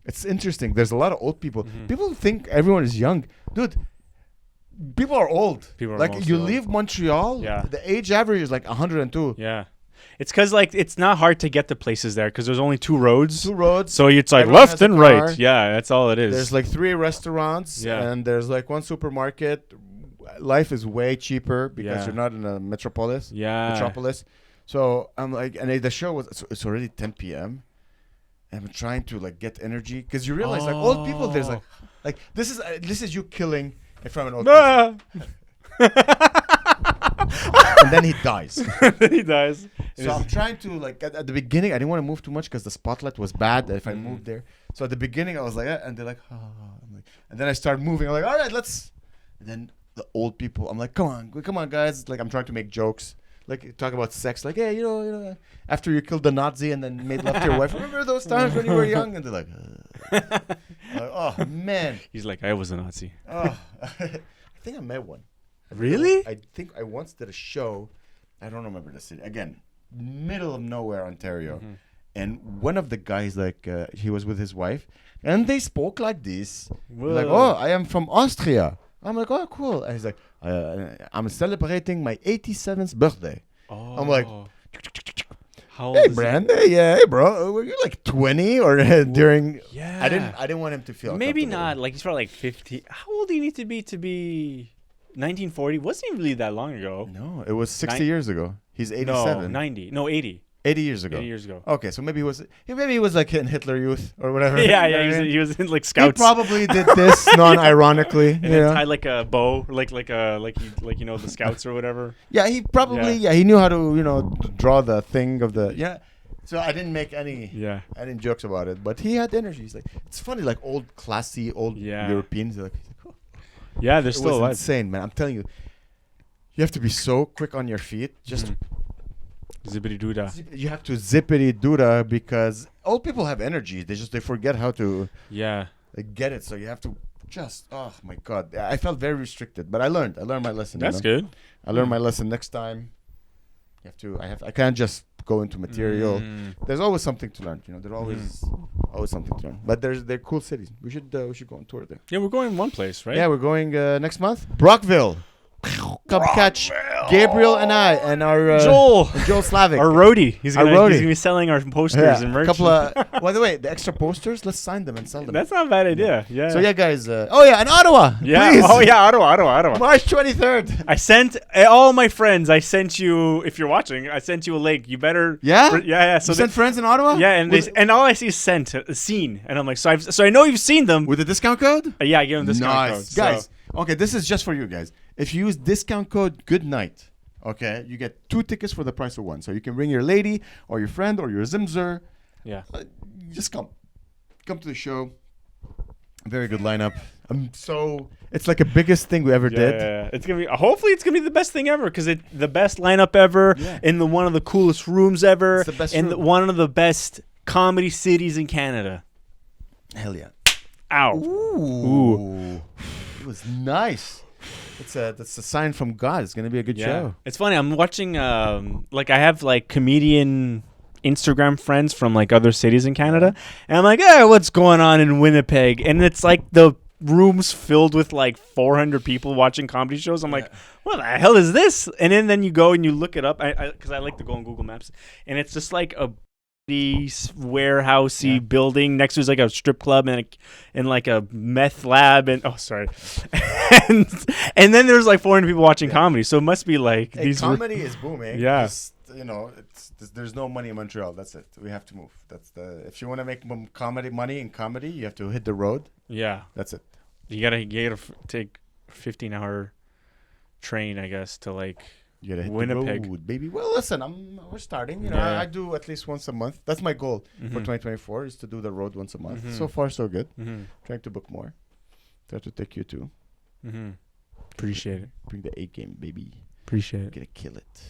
It's interesting. There's a lot of old people. People think everyone is young, dude. People are old. Like you leave Montreal, the age average is like 102. Yeah. It's because like it's not hard to get to places there because there's only two roads. So it's like everyone left and right. Yeah, that's all it is. There's like 3 restaurants and there's like 1 supermarket. Life is way cheaper because you're not in a metropolis. So I'm like, and the show it's already 10 p.m. I'm trying to like get energy because you realize like old people. There's like this is you killing in front of an old person. And then he dies. So I'm trying to like at the beginning I didn't want to move too much because the spotlight was bad if I moved there. So at the beginning I was like and they're like, I'm like, and then I started moving. I'm like, all right, let's. And then the old people, I'm like, come on guys. Like I'm trying to make jokes. Like talk about sex, like, hey, you know, after you killed the Nazi and then made love to your wife. Remember those times when you were young? And they're like, oh man. He's like, I was a Nazi. I think I met one. Really? I think I once did a show. I don't remember the city. Again, middle of nowhere, Ontario. And one of the guys, like, he was with his wife, and they spoke like this. Like, oh, I am from Austria. I'm like, oh, cool. And he's like, I'm celebrating my 87th birthday. I'm like, how old hey, Brandon, hey, bro, were you like 20 or during? Yeah. I didn't want him to feel. Maybe not. Like he's probably like 50. How old do you need to be 1940? Wasn't even really that long ago. No, it was 60 years ago. He's 87. No, 90. No, 80. 80 years ago. 80 years ago. Okay, so maybe he was like in Hitler Youth or whatever. Yeah, You know yeah. what I mean? He was in like He scouts. probably did this non-ironically. And you then know? tied like a bow, like the scouts or whatever. Yeah, he probably he knew how to draw the thing of the So I didn't make any jokes about it, but he had energy. He's like, it's funny, like old classy Europeans. He's like, oh. Yeah, they're It still was alive. insane, man. I'm telling you, you have to be so quick on your feet. Just Zippity doodah. you have to zippity doodah because old people have energy. They forget how to get it. So you have to just oh my god. I felt very restricted, but I learned my lesson. That's good. I learned my lesson. Next time, I can't just go into material. There's always something to learn. There's always something to learn. But they're cool cities. We should go on tour there. Yeah, we're going one place, right? Yeah, we're going next month. Brockville. Come catch Gabriel and I and our Joel Slavic. Our roadie. He's Our gonna roadie. be selling our posters and merch. Couple of by the way, the extra posters. Let's sign them and sell them. That's not a bad idea. Yeah. So yeah, guys. And Ottawa. Yeah. Please. Oh yeah, Ottawa. March 23rd. I sent all my friends. I sent you. If you're watching, I sent you a link. You better. Yeah. Yeah. So you sent friends in Ottawa. Yeah, and all I see is seen, and I'm like, so I know you've seen them. With a discount code. Yeah, I gave them discount code. Guys. Okay, this is just for you guys. If you use discount code GOODNIGHT, okay, you get 2 tickets for the price of 1. So you can bring your lady or your friend or your Zimzer. Yeah. Just come to the show. Very good lineup. It's like the biggest thing we ever did. Yeah. It's gonna be. Hopefully, it's gonna be the best thing ever because it's the best lineup ever in one of the coolest rooms ever, It's the best in room. one of the best comedy cities in Canada. Hell yeah. Ow. Ooh. It was nice. That's a sign from God. It's gonna be a good show. It's funny. I'm watching. I have like comedian Instagram friends from like other cities in Canada, and I'm like, hey, what's going on in Winnipeg? And it's like the rooms filled with like 400 people watching comedy shows. I'm like, what the hell is this? And then you go and you look it up. Because I like to go on Google Maps, and it's just like a warehousey building next to is like a strip club and like a meth lab and and then there's like 400 people watching comedy, so it must be like comedy is booming. There's no money in Montreal. That's it. We have to move. If you want to make money in comedy, you have to hit the road. Yeah, that's it. You gotta take 15-hour train, I guess, to like you gotta hit Winnipeg. the road, baby. Well, listen, we're starting. I do at least once a month. That's my goal for 2024 is to do the road once a month. So far, so good. Trying to book more. Try to take you too. Appreciate it. Bring the 8 game, baby. Appreciate it. Gonna kill it.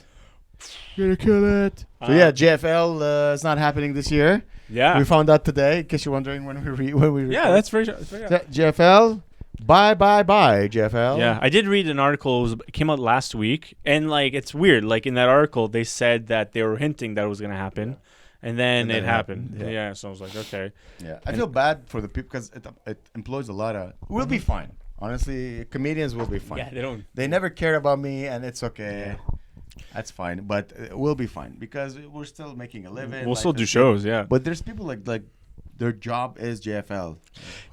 So yeah, JFL is not happening this year. Yeah, we found out today. In case you're wondering when we yeah, that's very JFL. Bye, JFL. Yeah, I did read an article. It came out last week, and like it's weird. Like in that article, they said that they were hinting that it was going to happen, and then it happened. Yeah, so I was like, okay. Yeah, I feel bad for the people because it employs a lot of. We'll be fine. Honestly, comedians will be fine. Yeah, They never care about me, and it's okay. That's fine, but we'll be fine because we're still making a living. We'll still do shows, But there's people like their job is JFL.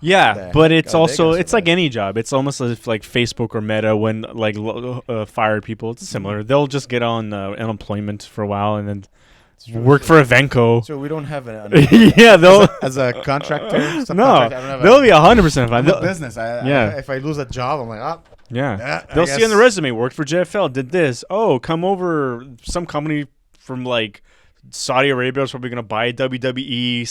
Yeah, but it's also it's like any job. It's almost as if like Facebook or Meta when like fired people. It's similar. They'll just get on unemployment for a while and then work for Evenco. So we don't have they'll as a contractor. No, they'll be 100% fine. Business. If I lose a job, I'm like, they'll see on the resume, worked for JFL, did this. Oh, come over. Some company from like Saudi Arabia is probably going to buy WWE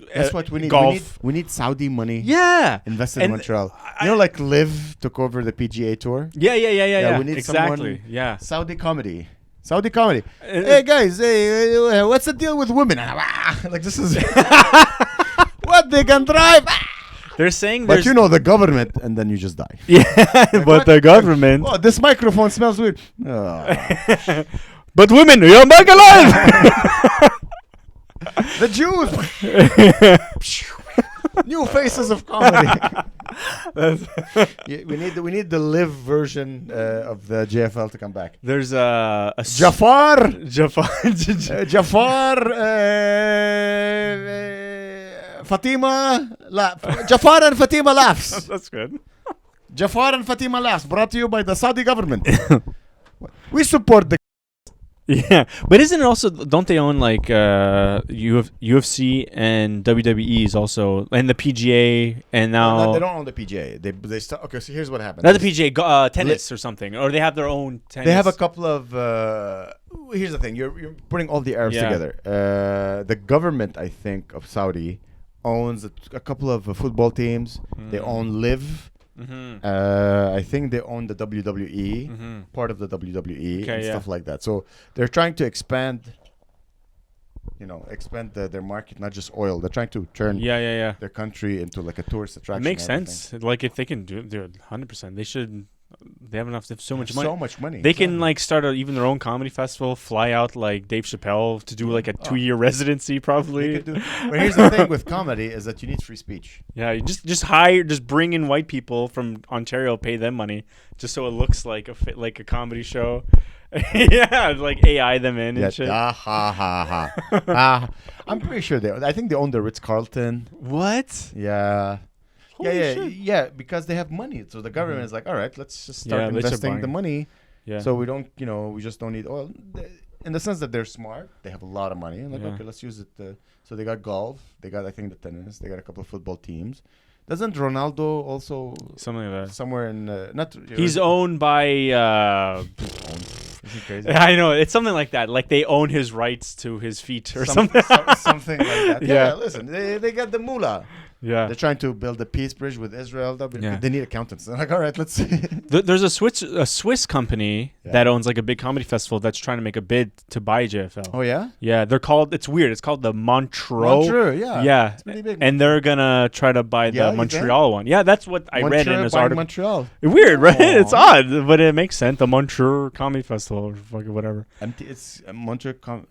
/ That's what we need. Golf. We need Saudi money. Yeah. Invested in Montreal. Like Liv took over the PGA Tour. Yeah. We need exactly. someone. Saudi comedy. Hey guys, what's the deal with women? Like this is what they can drive. They're saying but the government, and then you just die. Yeah, but the government. Oh, this microphone smells weird. But women, you're back alive. The Jews. New faces of comedy. We need the live version of the JFL to come back. There's a Jafar. Fatima. Jafar and Fatima laughs. That's good. Jafar and Fatima laughs. Brought to you by the Saudi government. We support the. Yeah, but isn't it also? Don't they own like UFC and WWE is also and the PGA and now they don't own the PGA. They start. Okay, so here's what happened. not the PGA tennis or something, or they have their own tennis. They have a couple of. Here's the thing: you're putting all the Arabs together. The government, I think, of Saudi owns a couple of football teams. They own Live. I think they own the WWE, part of the WWE, and stuff like that. So they're trying to expand, their market, not just oil. They're trying to turn their country into like a tourist attraction. It makes sense. Like if they can do it 100%, they should. They have enough. They have so much money. So much money. They can like start even their own comedy festival. Fly out like Dave Chappelle to do like a 2-year residency, probably. But here's the thing with comedy is that you need free speech. Yeah, you just bring in white people from Ontario, pay them money, just so it looks like a comedy show. Yeah, like AI them in and shit. I'm pretty sure I think they own the Ritz-Carlton. What? Yeah. Holy shit. Yeah, because they have money. So the government is like, all right, let's just start investing the money. Yeah. So we don't, we just don't need oil. In the sense that they're smart, they have a lot of money. And like, okay, let's use it. So they got golf. They got, I think, the tennis. They got a couple of football teams. Doesn't Ronaldo also something like that? Somewhere in he's owned by. Isn't crazy? I know it's something like that. Like they own his rights to his feet or something. Something like that. Yeah. Listen, they got the moolah. Yeah. They're trying to build a peace bridge with Israel. They need accountants. They're like, all right, let's see. There's a Swiss company that owns like a big comedy festival that's trying to make a bid to buy JFL. Oh yeah. Yeah, they're called. It's weird. It's called the Montreal. Yeah. Yeah. It's pretty big. And they're gonna try to buy the Montreal one. Yeah, that's what I read in this article. Montreal. Weird, right? It's odd, but it makes sense. The Montreal Comedy Festival, or fucking whatever. It's Montreal.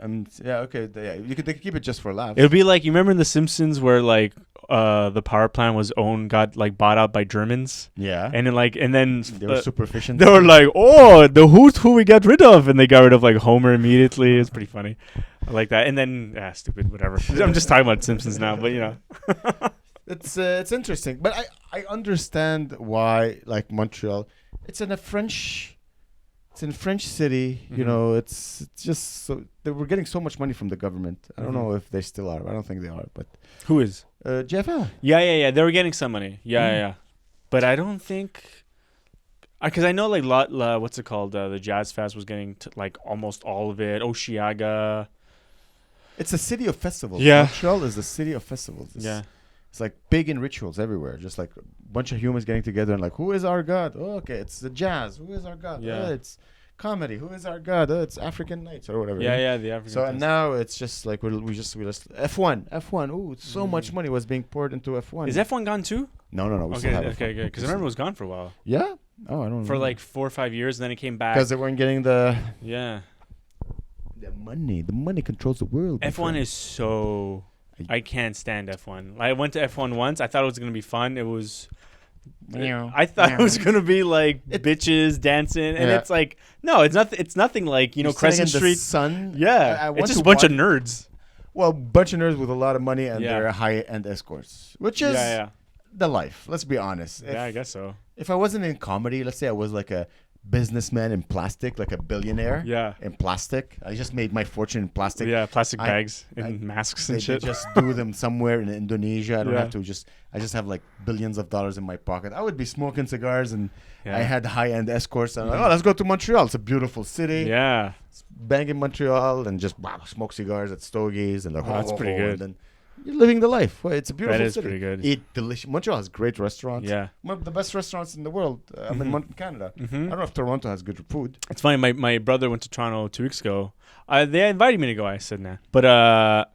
Yeah. Okay. They could keep it just for laughs. It would be like, you remember in The Simpsons where like the power plant got like bought out by Germans. Yeah. And then they were super efficient. They were like, oh, who's who we got rid of, and they got rid of like Homer immediately. It's pretty funny. I like that. And then stupid, whatever. I'm just talking about Simpsons now, but it's interesting. But I understand why, like, Montreal. It's in French city. Mm-hmm. It's just so they were getting so much money from the government. I don't know if they still are. I don't think they are. But who is? JFL. Yeah. They were getting some money. Yeah. But I don't think, because I know like what's it called? The Jazz Fest was getting like almost all of it. Osheaga. It's a city of festivals. Yeah. Montreal is the city of festivals. It's like big in rituals everywhere. Just like a bunch of humans getting together and like, who is our god? Oh, okay, it's the jazz. Who is our god? Yeah. It's comedy. Who is our god? It's African nights or whatever. Yeah, the African. So and now it's just like we just F1. Ooh, so much money was being poured into F1. Is F1 gone too? No. We still have okay, good. Because I remember it was gone for a while. Yeah. Oh, I don't know. For like 4 or 5 years, and then it came back. Because they weren't getting the. Yeah. The money controls the world. F1 is so. I can't stand F1. I went to F1 once. I thought it was gonna be fun. It was. I thought it was gonna be like bitches dancing, and it's like no, it's not. It's nothing like Crescent Street. Sun. Yeah, it's just a bunch of nerds. Well, bunch of nerds with a lot of money and they're high-end escorts, which is the life. Let's be honest. I guess so. If I wasn't in comedy, let's say I was like a businessman in plastic, like a billionaire. Yeah. In plastic. I just made my fortune in plastic. Yeah, plastic bags and masks and shit. They just do them somewhere in Indonesia. I don't have to I just have like billions of dollars in my pocket. I would be smoking cigars and I had high-end escorts. And I'm like, let's go to Montreal. It's a beautiful city. Yeah. Bang in Montreal and just smoke cigars at Stogies and like, that's pretty good. And then you're living the life. Well, it's a beautiful city. That is pretty good. Eat delicious. Montreal has great restaurants. Yeah. One of the best restaurants in the world. I'm in Canada. I don't know if Toronto has good food. It's funny. My brother went to Toronto 2 weeks ago. They invited me to go. I said nah. But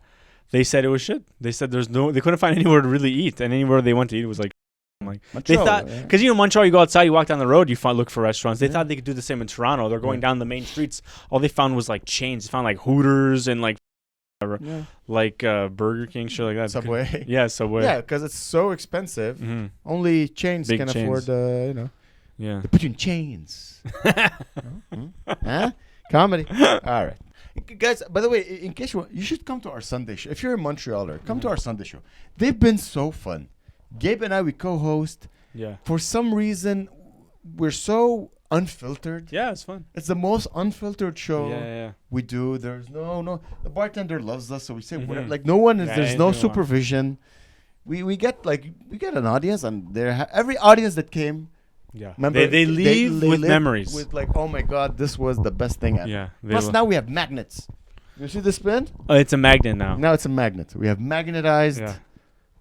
they said it was shit. They said they couldn't find anywhere to really eat, and anywhere they went to eat was like. Montreal, they thought because Montreal, you go outside, you walk down the road, you look for restaurants. They thought they could do the same in Toronto. They're going down the main streets. All they found was like chains. They found like Hooters and like Burger King, shit like that. Subway. Yeah, Subway. Yeah, because it's so expensive. Mm-hmm. Only chains can afford. Yeah. They put you in chains. Huh? Comedy. All right. Guys, by the way, in case you should come to our Sunday show. If you're in Montrealer, come to our Sunday show. They've been so fun. Gabe and I, we co-host. Yeah. For some reason, we're so unfiltered. Yeah, it's fun. It's the most unfiltered show Yeah. we do. There's no. The bartender loves us, so we say whatever. Like no one is. Yeah, There's no supervision. We get an audience, and every audience that came. Yeah. Remember, They leave with memories. With like, oh my God, this was the best thing ever. Yeah. Plus now we have magnets. You see this pen? Oh, it's a magnet now. Now it's a magnet. We have magnetized. Yeah.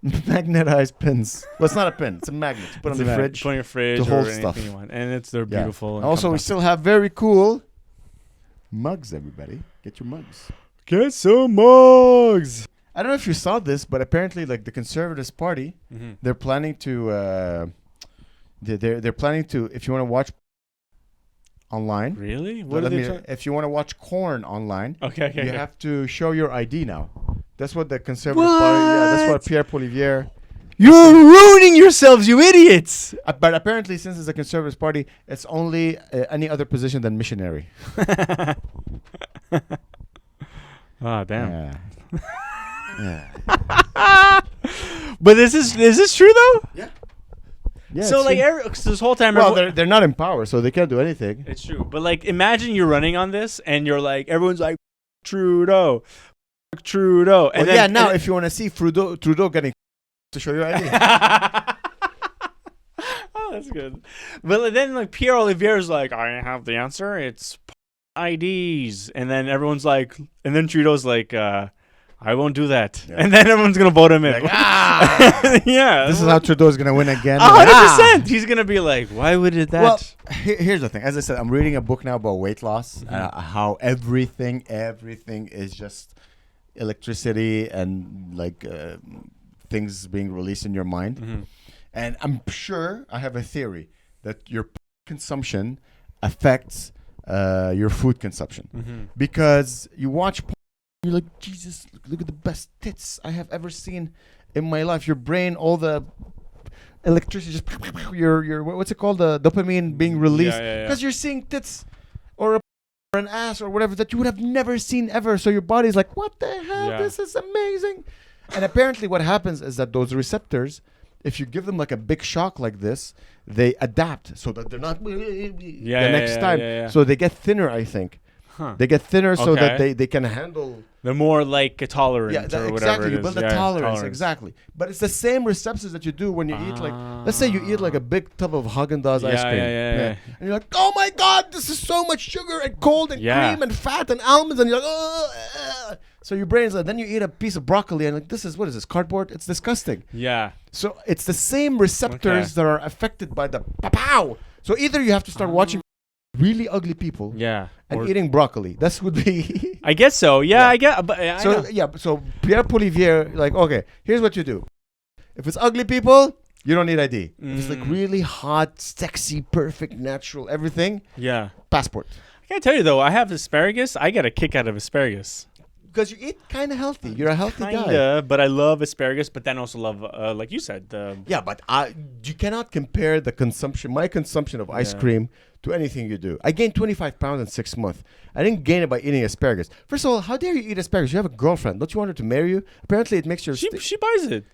Magnetized pins. Well, it's not a pin. It's a magnet. You put It's on the a fridge. Put on your fridge to or hold anything stuff. you want. And they're beautiful. And Also, we compact. still have very cool mugs, everybody. Get your mugs. Get some mugs. I don't know if you saw this, but apparently, like the Conservatives Party, they're planning to. They're planning to. If you want to watch online, Really? what What are they if you want to watch corn online, Okay. you have to show your ID now. That's what the Conservative Party. Yeah, that's what Pierre Poilievre. You're ruining yourselves, you idiots. But apparently, since it's a Conservative Party, it's only any other position than missionary. Ah, damn. Yeah. But is this true though? Yeah. So like this whole time. well, they're not in power, so they can't do anything. It's true. But like, imagine you're running on this, and you're like, everyone's like, Trudeau. And then, now if you want to see Trudeau getting to show your ID. Oh, that's good. But then like Pierre Olivier's like, I have the answer. It's IDs. And then everyone's like, and then Trudeau's like, I won't do that. Yeah. And then everyone's gonna vote him in. Like, yeah. This is how Trudeau's gonna win again. 100%. He's gonna be like, why would it that? Well, here's the thing. As I said, I'm reading a book now about weight loss. How everything is just electricity and like things being released in your mind. And I'm sure I have a theory that your consumption affects your food consumption because you watch. You're like, Jesus, look at the best tits I have ever seen in my life. Your brain, all the electricity, just your what's it called, the dopamine being released because you're seeing tits or an ass or whatever that you would have never seen ever. So your body's like, what the hell? Yeah. This is amazing. And apparently, what happens is that those receptors, if you give them like a big shock like this, they adapt so that they're not next time. Yeah. So they get thinner, I think. They get thinner so that they can handle. They're more like a tolerant or whatever. Exactly. You build a tolerance. Exactly. But it's the same receptors that you do when you eat like, let's say you eat like a big tub of Haagen-Dazs ice cream. Yeah. And you're like, oh my God, this is so much sugar and cold and cream and fat and almonds. And you're like, oh. So your brain's like, then you eat a piece of broccoli and like, what is this, cardboard? It's disgusting. Yeah. So it's the same receptors that are affected by the pow. So either you have to start watching really ugly people and eating broccoli. That would be I guess so. Yeah. I get but so Pierre Poilievre, like, okay, here's what you do. If it's ugly people, you don't need ID. If it's like really hot, sexy, perfect, natural, everything, passport. I gotta tell you though, I have asparagus. I get a kick out of asparagus. Because you eat kind of healthy. You're a healthy guy. Kinda, but I love asparagus, but then also love, like you said. But you cannot compare my consumption of ice cream to anything you do. I gained 25 pounds in 6 months. I didn't gain it by eating asparagus. First of all, how dare you eat asparagus? You have a girlfriend. Don't you want her to marry you? Apparently, it makes your... She buys it.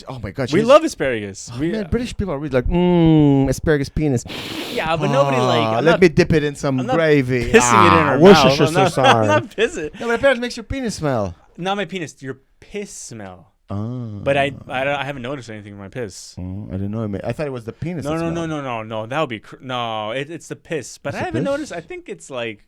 Oh my God. We love asparagus. Man, British people are really like, asparagus penis. Yeah, but nobody like... Let me dip it in some gravy. Pissing it in her mouth. I'm not pissing. No, but apparently it makes your penis smell. Not my penis. Your piss smell. But I haven't noticed anything in my piss. I didn't know. I thought it was the penis. No. That would be it's the piss. But I haven't noticed. I think it's like,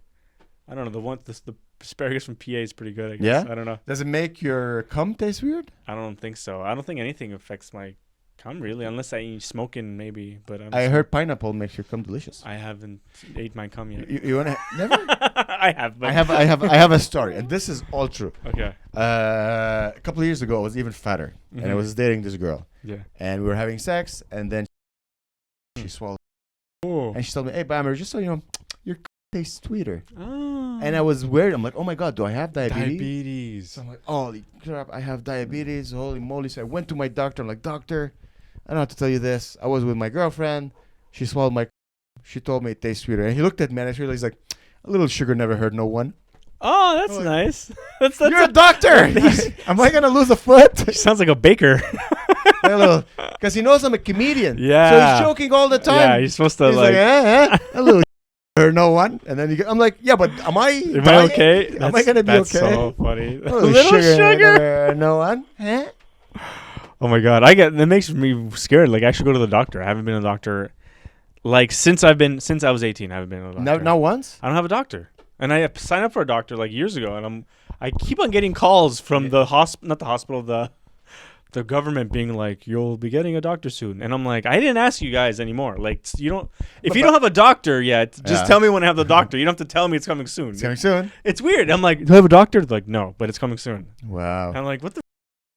I don't know. The asparagus from PA is pretty good. I guess. Yeah. I don't know. Does it make your cum taste weird? I don't think so. I don't think anything affects my cum really, unless I eat smoking maybe. But I heard pineapple makes your cum delicious. I haven't ate my cum yet. You wanna never? I have. But I have a story, and this is all true. Okay. A couple of years ago, I was even fatter, and I was dating this girl. Yeah. And we were having sex, and then she swallowed. Oh. And she told me, "Hey, Amer, just so you know, your tastes sweeter." Oh. And I was worried. I'm like, "Oh my God, do I have diabetes?" So I'm like, "Holy crap, I have diabetes! Holy moly!" So I went to my doctor. I'm like, "Doctor, I don't have to tell you this. I was with my girlfriend. She swallowed my. She told me it tastes sweeter." And he looked at me, and I realized like, a little sugar never hurt no one. Oh, that's nice. That's You're a doctor. Am I gonna lose a foot? He sounds like a baker. Because he knows I'm a comedian. Yeah. So he's joking all the time. Yeah, you're supposed to he's like a little. Sir, no one. And then I'm like, yeah, but am I I okay? Am I going to be that's okay? so funny. A little sugar. No one. Huh? Oh my god, that makes me scared. Like I should go to the doctor. I haven't been to the doctor like since I was 18. I haven't been to the doctor. Not once? I don't have a doctor. And I signed up for a doctor like years ago, and I keep on getting calls from the the government being like, you'll be getting a doctor soon. And I'm like, I didn't ask you guys anymore. Like, you don't have a doctor yet, just tell me when I have the doctor. You don't have to tell me it's coming soon. It's coming soon. It's weird. I'm like, do I have a doctor? They're like, no, but it's coming soon. Wow. And I'm like, what the?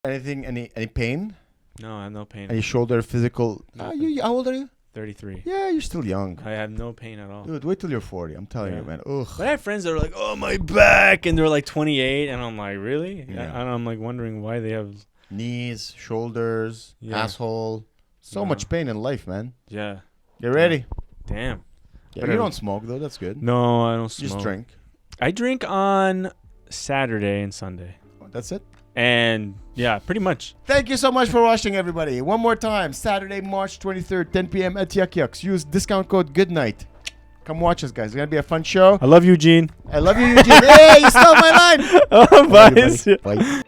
Anything? Any pain? No, I have no pain. Any shoulder physical? How old are you? 33. Yeah, you're still young. I have no pain at all. Dude, wait till you're 40. I'm telling you, man. Ugh. But I have friends that are like, oh, my back. And they're like 28. And I'm like, really? Yeah. And I'm like wondering why they have knees, shoulders, asshole. So much pain in life, man. Yeah. Get ready. Damn. Yeah, you don't smoke, though. That's good. No, I don't smoke. Just drink. I drink on Saturday and Sunday. That's it? And yeah, pretty much. Thank you so much for watching, everybody. One more time, Saturday, March 23rd, 10 p.m. at Yuck Yucks. Use discount code GOODNIGHT. Come watch us, guys. It's going to be a fun show. I love you, Eugene. I love you, Eugene. Hey, you stole my line. Oh, bye. Bye.